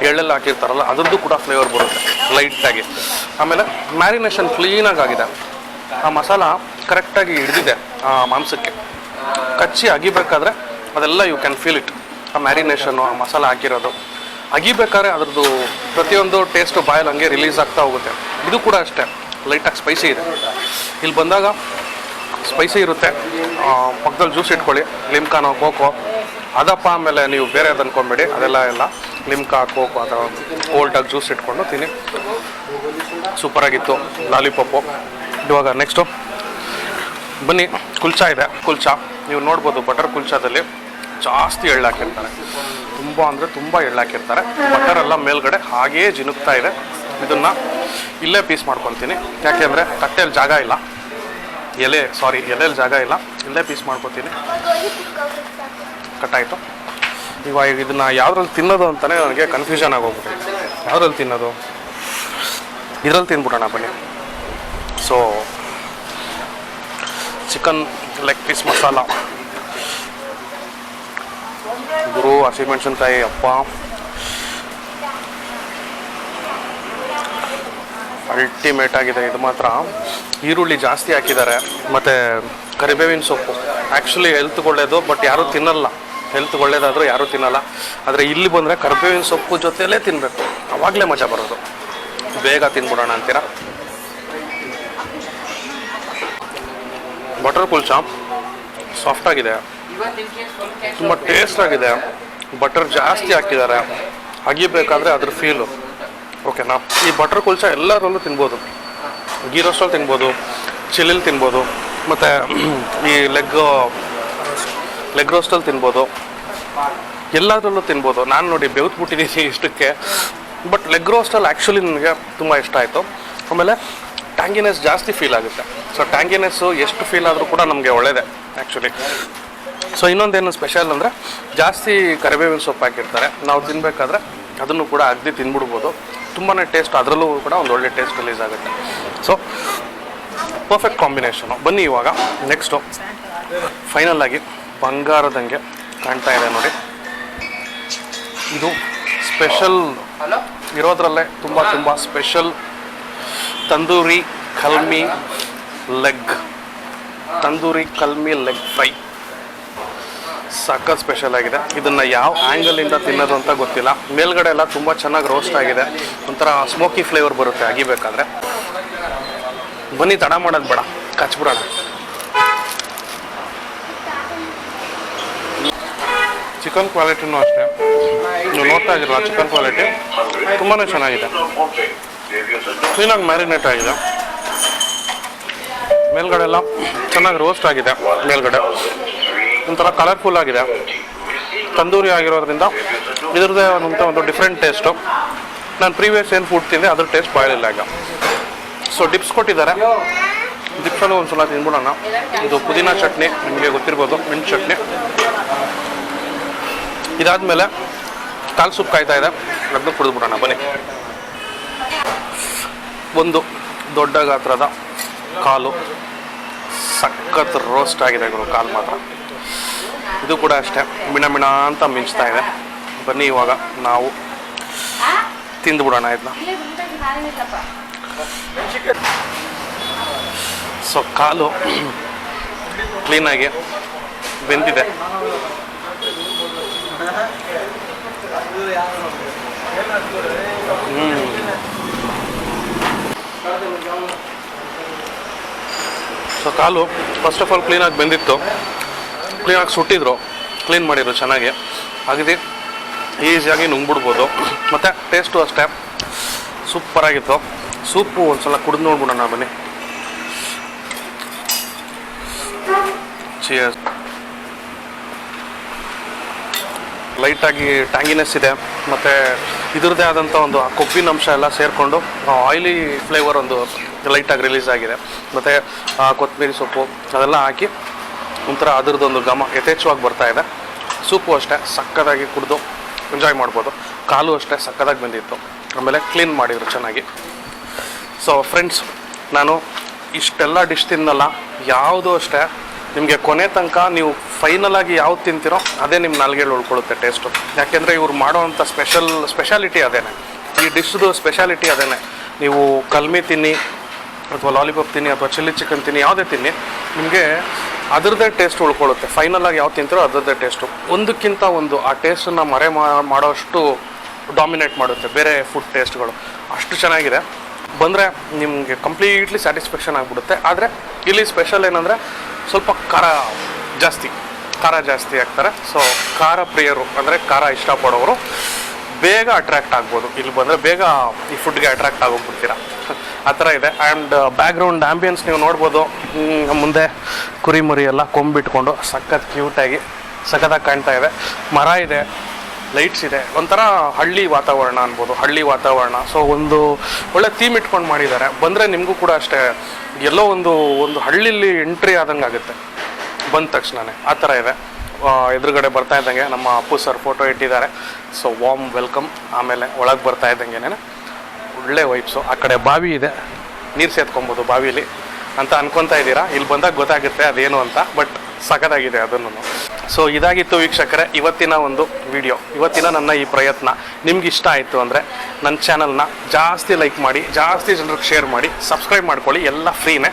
ಎಳ್ಳೆಲ್ಲ ಹಾಕಿರ್ತಾರಲ್ಲ ಅದ್ರದ್ದು ಕೂಡ ಫ್ಲೇವರ್ ಬರುತ್ತೆ ಲೈಟಾಗಿ. ಆಮೇಲೆ ಮ್ಯಾರಿನೇಷನ್ ಕ್ಲೀನಾಗಿ ಆಗಿದೆ, ಆ ಮಸಾಲ ಕರೆಕ್ಟಾಗಿ ಹಿಡಿದಿದೆ ಆ ಮಾಂಸಕ್ಕೆ. ಕಚ್ಚಿ ಅಗಿಬೇಕಾದ್ರೆ ಅದೆಲ್ಲ ಯು ಕ್ಯಾನ್ ಫೀಲ್ ಇಟ್, ಆ ಮ್ಯಾರಿನೇಷನ್ನು, ಆ ಮಸಾಲ ಹಾಕಿರೋದು ಅಗಿಬೇಕಾದ್ರೆ ಅದ್ರದ್ದು ಪ್ರತಿಯೊಂದು ಟೇಸ್ಟು ಬಾಯಲ್ಲಿ ಹಂಗೆ ರಿಲೀಸ್ ಆಗ್ತಾ ಹೋಗುತ್ತೆ. ಇದು ಕೂಡ ಅಷ್ಟೇ ಲೈಟಾಗಿ ಸ್ಪೈಸಿ ಇದೆ. ಇಲ್ಲಿ ಬಂದಾಗ ಸ್ಪೈಸಿ ಇರುತ್ತೆ. ಪಕ್ಕದಲ್ಲಿ ಜ್ಯೂಸ್ ಇಟ್ಕೊಳ್ಳಿ, ಲಿಮ್ಕಾನೋ ಕೋಕೋ ಅದಪ್ಪ, ಆಮೇಲೆ ನೀವು ಬೇರೆ ಅದು ಅಂದ್ಕೊಂಬೇಡಿ, ಅದೆಲ್ಲ ಎಲ್ಲ ಲಿಮ್ಕಾ ಕೋಕೋ ಅಥವಾ ಕೋಲ್ಡಾಗಿ ಜ್ಯೂಸ್ ಇಟ್ಕೊಂಡು ತಿನ್ನಿ. ಸೂಪರಾಗಿತ್ತು ಲಾಲಿಪಾಪು. ಇವಾಗ ನೆಕ್ಸ್ಟು ಬನ್ನಿ, ಕುಲ್ಚಾ ಇದೆ. ಕುಲ್ಚಾ ನೀವು ನೋಡ್ಬೋದು, ಬಟರ್ ಕುಲ್ಚಾದಲ್ಲಿ ಜಾಸ್ತಿ ಎಳ್ಳು ಹಾಕಿರ್ತಾರೆ, ತುಂಬ ಅಂದರೆ ತುಂಬ ಎಳ್ಳು ಹಾಕಿರ್ತಾರೆ. ಬಟರೆಲ್ಲ ಮೇಲ್ಗಡೆ ಹಾಗೇ ಜಿನುಗ್ತಾ ಇದೆ. ಇದನ್ನು ಇಲ್ಲೇ ಪೀಸ್ ಮಾಡ್ಕೊತೀನಿ, ಯಾಕೆಂದರೆ ತಟ್ಟೆಯಲ್ಲಿ ಜಾಗ ಇಲ್ಲ, ಎಲೆಯಲ್ಲಿ ಜಾಗ ಇಲ್ಲ, ಇಲ್ಲೇ ಪೀಸ್ ಮಾಡ್ಕೊತೀನಿ. ಕಟ್ಟಾಯಿತು. ಇವಾಗ ಇದನ್ನು ಯಾವುದ್ರಲ್ಲಿ ತಿನ್ನೋದು ಅಂತಲೇ ನನಗೆ ಕನ್ಫ್ಯೂಷನ್ ಆಗೋಗ್ಬಿಟ್ಟಿದೆ. ಯಾವುದ್ರಲ್ಲಿ ತಿನ್ನೋದು, ಇದರಲ್ಲಿ ತಿನ್ಬಿಡೋಣ ಬನ್ನಿ. So chicken leg piece masala, ಗುರು ಹಸಿಮೆಣಸಿನ್ಕಾಯಿ, ಅಪ್ಪ ಅಲ್ಟಿಮೇಟ್ ಆಗಿದೆ ಇದು ಮಾತ್ರ. ಈರುಳ್ಳಿ ಜಾಸ್ತಿ ಹಾಕಿದ್ದಾರೆ, ಮತ್ತು ಕರಿಬೇವಿನ ಸೊಪ್ಪು. ಆ್ಯಕ್ಚುಲಿ ಹೆಲ್ತ್ಗೆ ಒಳ್ಳೆಯದು, ಬಟ್ ಯಾರೂ ತಿನ್ನಲ್ಲ. ಹೆಲ್ತ್ಗೆ ಒಳ್ಳೇದಾದರೂ ಯಾರೂ ತಿನ್ನಲ್ಲ. ಆದರೆ ಇಲ್ಲಿ ಬಂದರೆ ಕರಿಬೇವಿನ ಸೊಪ್ಪು ಜೊತೆಯಲ್ಲೇ ತಿನ್ನಬೇಕು, ಆವಾಗಲೇ ಮಜಾ ಬರೋದು. ಬೇಗ ತಿನ್ಬಿಡೋಣ ಅಂತೀರಾ. ಬಟರ್ ಕುಲ್ಚಾ ಸಾಫ್ಟಾಗಿದೆ, ತುಂಬ ಟೇಸ್ಟಾಗಿದೆ. ಬಟರ್ ಜಾಸ್ತಿ ಹಾಕಿದ್ದಾರೆ, ಅಗಿಬೇಕಾದ್ರೆ ಅದ್ರ ಫೀಲು. ಓಕೆನಾ. ಈ ಬಟರ್ ಕುಲ್ಚಾ ಎಲ್ಲರಲ್ಲೂ ತಿನ್ಬೋದು, ಗೀ ರೋಸ್ಟಲ್ಲಿ ತಿನ್ಬೋದು, ಚಿಲ್ಲಿಲಿ ತಿನ್ಬೋದು, ಮತ್ತು ಈ ಲೆಗ್ ರೋಸ್ಟಲ್ಲಿ ತಿನ್ಬೋದು, ಎಲ್ಲದರಲ್ಲೂ ತಿನ್ಬೋದು. ನಾನು ನೋಡಿ ಬೆವ್ತ್ಬಿಟ್ಟಿದ್ದೀನಿ ಇಷ್ಟಕ್ಕೆ. ಬಟ್ ಲೆಗ್ ರೋಸ್ಟಲ್ಲಿ ಆ್ಯಕ್ಚುಲಿ ನನಗೆ ತುಂಬ ಇಷ್ಟ ಆಯಿತು. ಆಮೇಲೆ ಟ್ಯಾಂಗಿನೆಸ್ ಜಾಸ್ತಿ ಫೀಲ್ ಆಗುತ್ತೆ. ಸೊ ಟ್ಯಾಂಗಿನೆಸ್ಸು ಎಷ್ಟು ಫೀಲ್ ಆದರೂ ಕೂಡ ನಮಗೆ ಒಳ್ಳೆಯದೇ ಆ್ಯಕ್ಚುಲಿ. ಸೊ ಇನ್ನೊಂದೇನು ಸ್ಪೆಷಲ್ ಅಂದರೆ ಜಾಸ್ತಿ ಕರಿಬೇವಿನ ಸೊಪ್ಪು ಹಾಕಿರ್ತಾರೆ. ನಾವು ತಿನ್ನಬೇಕಾದ್ರೆ ಅದನ್ನು ಕೂಡ ಅಗದಿ ತಿಂದ್ಬಿಡ್ಬೋದು. ತುಂಬಾ ಟೇಸ್ಟ್, ಅದರಲ್ಲೂ ಕೂಡ ಒಂದು ಒಳ್ಳೆ ಟೇಸ್ಟ್ ರಿಲೀಸ್ ಆಗುತ್ತೆ. So perfect combination. ಬನ್ನಿ ಇವಾಗ ನೆಕ್ಸ್ಟು ಫೈನಲ್ ಆಗಿ ಬಂಗಾರದಂಗೆ ಕಾಣ್ತಾ ಇದೆ ನೋಡಿ. ಇದು ಸ್ಪೆಷಲ್ ಇರೋದ್ರಲ್ಲೇ ತುಂಬ ಸ್ಪೆಷಲ್ ತಂದೂರಿ ಕಲ್ಮಿ ಲೆಗ್ ಫ್ರೈ. ಸಖತ್ ಸ್ಪೆಷಲ್ ಆಗಿದೆ. ಇದನ್ನು ಯಾವ ಆ್ಯಂಗಲಿಂದ ತಿನ್ನೋದು ಅಂತ ಗೊತ್ತಿಲ್ಲ. ಮೇಲ್ಗಡೆ ಎಲ್ಲ ತುಂಬ ಚೆನ್ನಾಗಿ ರೋಸ್ಟ್ ಆಗಿದೆ, ಒಂಥರ ಸ್ಮೋಕಿ ಫ್ಲೇವರ್ ಬರುತ್ತೆ ಅಗಿಬೇಕಾದ್ರೆ. ಬನ್ನಿ, ತಡ ಮಾಡೋದು ಬೇಡ, ಕಚ್ಬಿಡೋಣ. ಚಿಕನ್ ಕ್ವಾಲಿಟಿನೂ ಅಷ್ಟೇ, ನೀವು ನೋಡ್ತಾ ಇದ್ದೀರಲ್ಲ, ಚಿಕನ್ ಕ್ವಾಲಿಟಿ ತುಂಬಾ ಚೆನ್ನಾಗಿದೆ. ಕ್ಲೀನಾಗಿ ಮ್ಯಾರಿನೇಟ್ ಆಗಿದೆ, ಮೇಲ್ಗಡೆ ಎಲ್ಲ ಚೆನ್ನಾಗಿ ರೋಸ್ಟ್ ಆಗಿದೆ. ಮೇಲ್ಗಡೆ ಒಂಥರ ಕಲರ್ಫುಲ್ ಆಗಿದೆ. ತಂದೂರಿ ಆಗಿರೋದ್ರಿಂದ ಇದ್ರದ್ದೇ ಒಂದು ಡಿಫ್ರೆಂಟ್ ಟೇಸ್ಟು. ನಾನು ಪ್ರೀವಿಯಸ್ ಏನು ಫುಡ್ ತಿಂದೆ ಅದ್ರ ಟೇಸ್ಟ್ ಬಾಯಲಿಲ್ಲ ಈಗ. ಸೊ ಡಿಪ್ಸ್ ಕೊಟ್ಟಿದ್ದಾರೆ, ಡಿಪ್ಸಲ್ಲೂ ಒಂದು ಸಲ ತಿನ್ಬಿಡೋಣ. ಇದು ಪುದೀನ ಚಟ್ನಿ, ನಿಮಗೆ ಗೊತ್ತಿರ್ಬೋದು, ಮಿಂಟ್ ಚಟ್ನಿ. ಇದಾದಮೇಲೆ ಕಾಲು ಸೂಪ್ ಕಾಯ್ತಾ ಇದೆ, ಅದನ್ನು ಕುಡಿದ್ಬಿಡೋಣ ಬನ್ನಿ. ಒಂದು ದೊಡ್ಡ ಗಾತ್ರದ ಕಾಲು, ಸಖತ್ ರೋಸ್ಟ್ ಆಗಿದೆ ಗುರು ಕಾಲು ಮಾತ್ರ. ಇದು ಕೂಡ ಅಷ್ಟೇ ಮಿಣ ಅಂತ ಮಿಂಚ್ತಾ ಇದೆ. ಬನ್ನಿ ಇವಾಗ ನಾವು ತಿಂದುಬಿಡೋಣ ಇದನ್ನ. ಸೊ ಕಾಲು ಕ್ಲೀನಾಗಿ ಬೆಂದಿದೆ. So call first of all ಕ್ಲೀನಾಗಿ ಬೆಂದಿತ್ತು, ಕ್ಲೀನಾಗಿ ಸುಟ್ಟಿದ್ರು, ಕ್ಲೀನ್ ಮಾಡಿದ್ರು ಚೆನ್ನಾಗಿ. ಅಗದಿ ಈಸಿಯಾಗಿ ನುಂಗ್ಬಿಡ್ಬೋದು. ಮತ್ತು ಟೇಸ್ಟು ಅಷ್ಟೇ ಸೂಪರಾಗಿತ್ತು. ಸೂಪು ಒಂದು ಸಲ ಕುಡಿದು ನೋಡ್ಬಿಡೋಣ ಬನ್ನಿ. ಚಿಯರ್ಸ್. ಲೈಟಾಗಿ ಟ್ಯಾಂಗಿನೆಸ್ ಇದೆ, ಮತ್ತು ಇದ್ರದ್ದೇ ಆದಂಥ ಒಂದು ಕೊಬ್ಬಿನ ಅಂಶ ಎಲ್ಲ ಸೇರಿಕೊಂಡು ಆಯಿಲಿ ಫ್ಲೇವರ್ ಒಂದು ಲೈಟಾಗಿ ರಿಲೀಸ್ ಆಗಿದೆ. ಮತ್ತು ಕೊತ್ತಂಬರಿ ಸೊಪ್ಪು ಅದೆಲ್ಲ ಹಾಕಿ ಒಂಥರ ಅದರದ್ದೊಂದು ಘಮ ಯಥೇಚ್ಛವಾಗಿ ಬರ್ತಾ ಇದೆ. ಸೂಪು ಅಷ್ಟೇ ಸಕ್ಕತ್ತಾಗಿ ಕುಡಿದು ಎಂಜಾಯ್ ಮಾಡ್ಬೋದು. ಕಾಲು ಅಷ್ಟೇ ಸಕ್ಕತ್ತಾಗಿ ಬಂದಿತ್ತು, ಆಮೇಲೆ ಕ್ಲೀನ್ ಮಾಡಿದ್ರು ಚೆನ್ನಾಗಿ. ಸೊ ಫ್ರೆಂಡ್ಸ್, ನಾನು ಇಷ್ಟೆಲ್ಲ ಡಿಶ್ ತಿನ್ನಲ್ಲ, ಯಾವುದೂ ಅಷ್ಟೇ ನಿಮಗೆ ಕೊನೆ ತನಕ ನೀವು ಫೈನಲ್ ಆಗಿ ಯಾವ್ದು ತಿಂತೀರೋ ಅದೇ ನಿಮ್ಮ ನಾಲ್ಗೆಯಲ್ಲಿ ಉಳ್ಕೊಳ್ಳುತ್ತೆ ಟೇಸ್ಟು. ಯಾಕೆಂದರೆ ಇವ್ರು ಮಾಡೋವಂಥ ಸ್ಪೆಷಾಲಿಟಿ ಅದೇನೆ, ಈ ಡಿಶ್ದು ಸ್ಪೆಷಾಲಿಟಿ ಅದೇನೆ. ನೀವು ಕಲ್ಮಿ ತಿನ್ನಿ ಅಥವಾ ಲಾಲಿಪಾಪ್ ತಿನ್ನಿ ಅಥವಾ ಚಿಲ್ಲಿ ಚಿಕನ್ ತಿನ್ನಿ, ಯಾವುದೇ ತಿನ್ನಿ, ನಿಮಗೆ ಅದರದ್ದೇ ಟೇಸ್ಟ್ ಉಳ್ಕೊಳ್ಳುತ್ತೆ. ಫೈನಲ್ ಆಗಿ ಯಾವ್ದು ತಿಂತೀರೋ ಅದರದ್ದೇ ಟೇಸ್ಟು. ಒಂದಕ್ಕಿಂತ ಒಂದು ಆ ಟೇಸ್ಟನ್ನು ಮಾಡೋಷ್ಟು ಡಾಮಿನೇಟ್ ಮಾಡುತ್ತೆ ಬೇರೆ ಫುಡ್ ಟೇಸ್ಟ್ಗಳು. ಅಷ್ಟು ಚೆನ್ನಾಗಿದೆ. ಬಂದರೆ ನಿಮಗೆ ಕಂಪ್ಲೀಟ್ಲಿ ಸ್ಯಾಟಿಸ್ಫ್ಯಾಕ್ಷನ್ ಆಗಿಬಿಡುತ್ತೆ. ಆದರೆ ಇಲ್ಲಿ ಸ್ಪೆಷಲ್ ಏನಂದರೆ ಸ್ವಲ್ಪ ಖಾರ ಜಾಸ್ತಿ ಆಗ್ತಾರೆ. ಸೊ ಖಾರ ಪ್ರಿಯರು ಅಂದರೆ ಖಾರ ಇಷ್ಟಪಡೋರು ಬೇಗ ಅಟ್ರ್ಯಾಕ್ಟ್ ಆಗ್ಬೋದು. ಇಲ್ಲಿ ಬಂದರೆ ಬೇಗ ಈ ಫುಡ್ಗೆ ಅಟ್ರ್ಯಾಕ್ಟ್ ಆಗೋಗ್ಬಿಡ್ತೀರಾ, ಆ ಥರ ಇದೆ. ಆ್ಯಂಡ್ ಬ್ಯಾಕ್ಗ್ರೌಂಡ್ ಆ್ಯಂಬಿಯನ್ಸ್ ನೀವು ನೋಡ್ಬೋದು. ಮುಂದೆ ಕುರಿ ಮರಿ ಎಲ್ಲ ಕೊಂಬಿಟ್ಕೊಂಡು ಸಖತ್ ಕ್ಯೂಟಾಗಿ ಸಖತ್ತಾಗಿ ಕಾಣ್ತಾ ಇದೆ. ಮರ ಇದೆ, ಲೈಟ್ಸ್ ಇದೆ, ಒಂಥರ ಹಳ್ಳಿ ವಾತಾವರಣ ಅನ್ಬೋದು, ಹಳ್ಳಿ ವಾತಾವರಣ. ಸೊ ಒಂದು ಒಳ್ಳೆ ಥೀಮ್ ಇಟ್ಕೊಂಡು ಮಾಡಿದ್ದಾರೆ. ಬಂದರೆ ನಿಮಗೂ ಕೂಡ ಅಷ್ಟೇ ಎಲ್ಲೋ ಒಂದು ಹಳ್ಳಿಲಿ ಎಂಟ್ರಿ ಆದಂಗೆ ಆಗುತ್ತೆ ಬಂದ ತಕ್ಷಣವೇ, ಆ ಥರ ಇದೆ. ಎದುರುಗಡೆ ಬರ್ತಾ ಇದ್ದಂಗೆ ನಮ್ಮ ಅಪ್ಪು ಸರ್ ಫೋಟೋ ಇಟ್ಟಿದ್ದಾರೆ. So warm welcome. ಆಮೇಲೆ ಒಳಗೆ ಬರ್ತಾ ಇದ್ದಂಗೆನೇ ಒಳ್ಳೆ ವೈಬ್ಸು. ಆ ಕಡೆ ಬಾವಿ ಇದೆ, ನೀರು ಸೇದ್ಕೊಬೋದು ಬಾವಿಲಿ ಅಂತ ಅನ್ಕೊತಾ ಇದ್ದೀರಾ. ಇಲ್ಲಿ ಬಂದಾಗ ಗೊತ್ತಾಗುತ್ತೆ ಅದೇನು ಅಂತ, ಬಟ್ ಸಖತ್ತಾಗಿದೆ ಅದನ್ನು. ಸೊ ಇದಾಗಿತ್ತು ವೀಕ್ಷಕರೇ ಇವತ್ತಿನ ಒಂದು ವಿಡಿಯೋ, ಇವತ್ತಿನ ನನ್ನ ಈ ಪ್ರಯತ್ನ. ನಿಮ್ಗೆ ಇಷ್ಟ ಆಯಿತು ಅಂದರೆ ನನ್ನ ಚಾನಲ್ನ ಜಾಸ್ತಿ ಲೈಕ್ ಮಾಡಿ, ಜಾಸ್ತಿ ಜನರಿಗೆ ಶೇರ್ ಮಾಡಿ, ಸಬ್ಸ್ಕ್ರೈಬ್ ಮಾಡ್ಕೊಳ್ಳಿ, ಎಲ್ಲ ಫ್ರೀನೇ,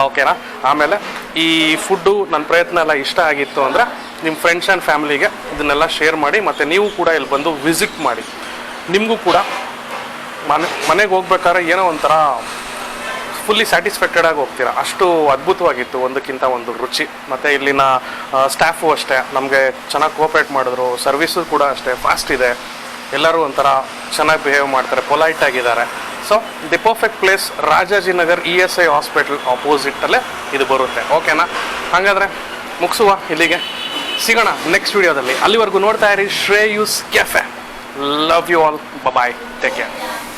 ಓಕೆನಾ. ಆಮೇಲೆ ಈ ಫುಡ್ಡು ನನ್ನ ಪ್ರಯತ್ನ ಎಲ್ಲ ಇಷ್ಟ ಆಗಿತ್ತು ಅಂದರೆ ನಿಮ್ಮ ಫ್ರೆಂಡ್ಸ್ ಆ್ಯಂಡ್ ಫ್ಯಾಮಿಲಿಗೆ ಇದನ್ನೆಲ್ಲ ಶೇರ್ ಮಾಡಿ. ಮತ್ತು ನೀವು ಕೂಡ ಇಲ್ಲಿ ಬಂದು ವಿಸಿಟ್ ಮಾಡಿ. ನಿಮಗೂ ಕೂಡ ಮನೆಗೆ ಹೋಗ್ಬೇಕಾದ್ರೆ ಏನೋ ಒಂಥರ ಫುಲ್ಲಿ ಸ್ಯಾಟಿಸ್ಫ್ಯಾಕ್ಟೆಡ್ ಆಗಿ ಹೋಗ್ತೀರಾ, ಅಷ್ಟು ಅದ್ಭುತವಾಗಿತ್ತು ಒಂದಕ್ಕಿಂತ ಒಂದು ರುಚಿ. ಮತ್ತು ಇಲ್ಲಿನ ಸ್ಟಾಫು ಅಷ್ಟೇ ನಮಗೆ ಚೆನ್ನಾಗಿ ಕೋಆಪ್ರೇಟ್ ಮಾಡಿದ್ರು. ಸರ್ವಿಸು ಕೂಡ ಅಷ್ಟೇ ಫಾಸ್ಟ್ ಇದೆ. ಎಲ್ಲರೂ ಒಂಥರ ಚೆನ್ನಾಗಿ ಬಿಹೇವ್ ಮಾಡ್ತಾರೆ, ಪೊಲೈಟ್ ಆಗಿದ್ದಾರೆ. So the perfect place Rajajinagar ESI hospital ಆಪೋಸಿಟಲ್ಲೇ ಇದು ಬರುತ್ತೆ, ಓಕೆನಾ. ಹಾಗಾದರೆ ಮುಗಿಸುವ ಇಲ್ಲಿಗೆ, ಸಿಗೋಣ ನೆಕ್ಸ್ಟ್ ವಿಡಿಯೋದಲ್ಲಿ. ಅಲ್ಲಿವರೆಗೂ ನೋಡ್ತಾ ಇರಿ Shreyas cafe. Love you all, bye, take care.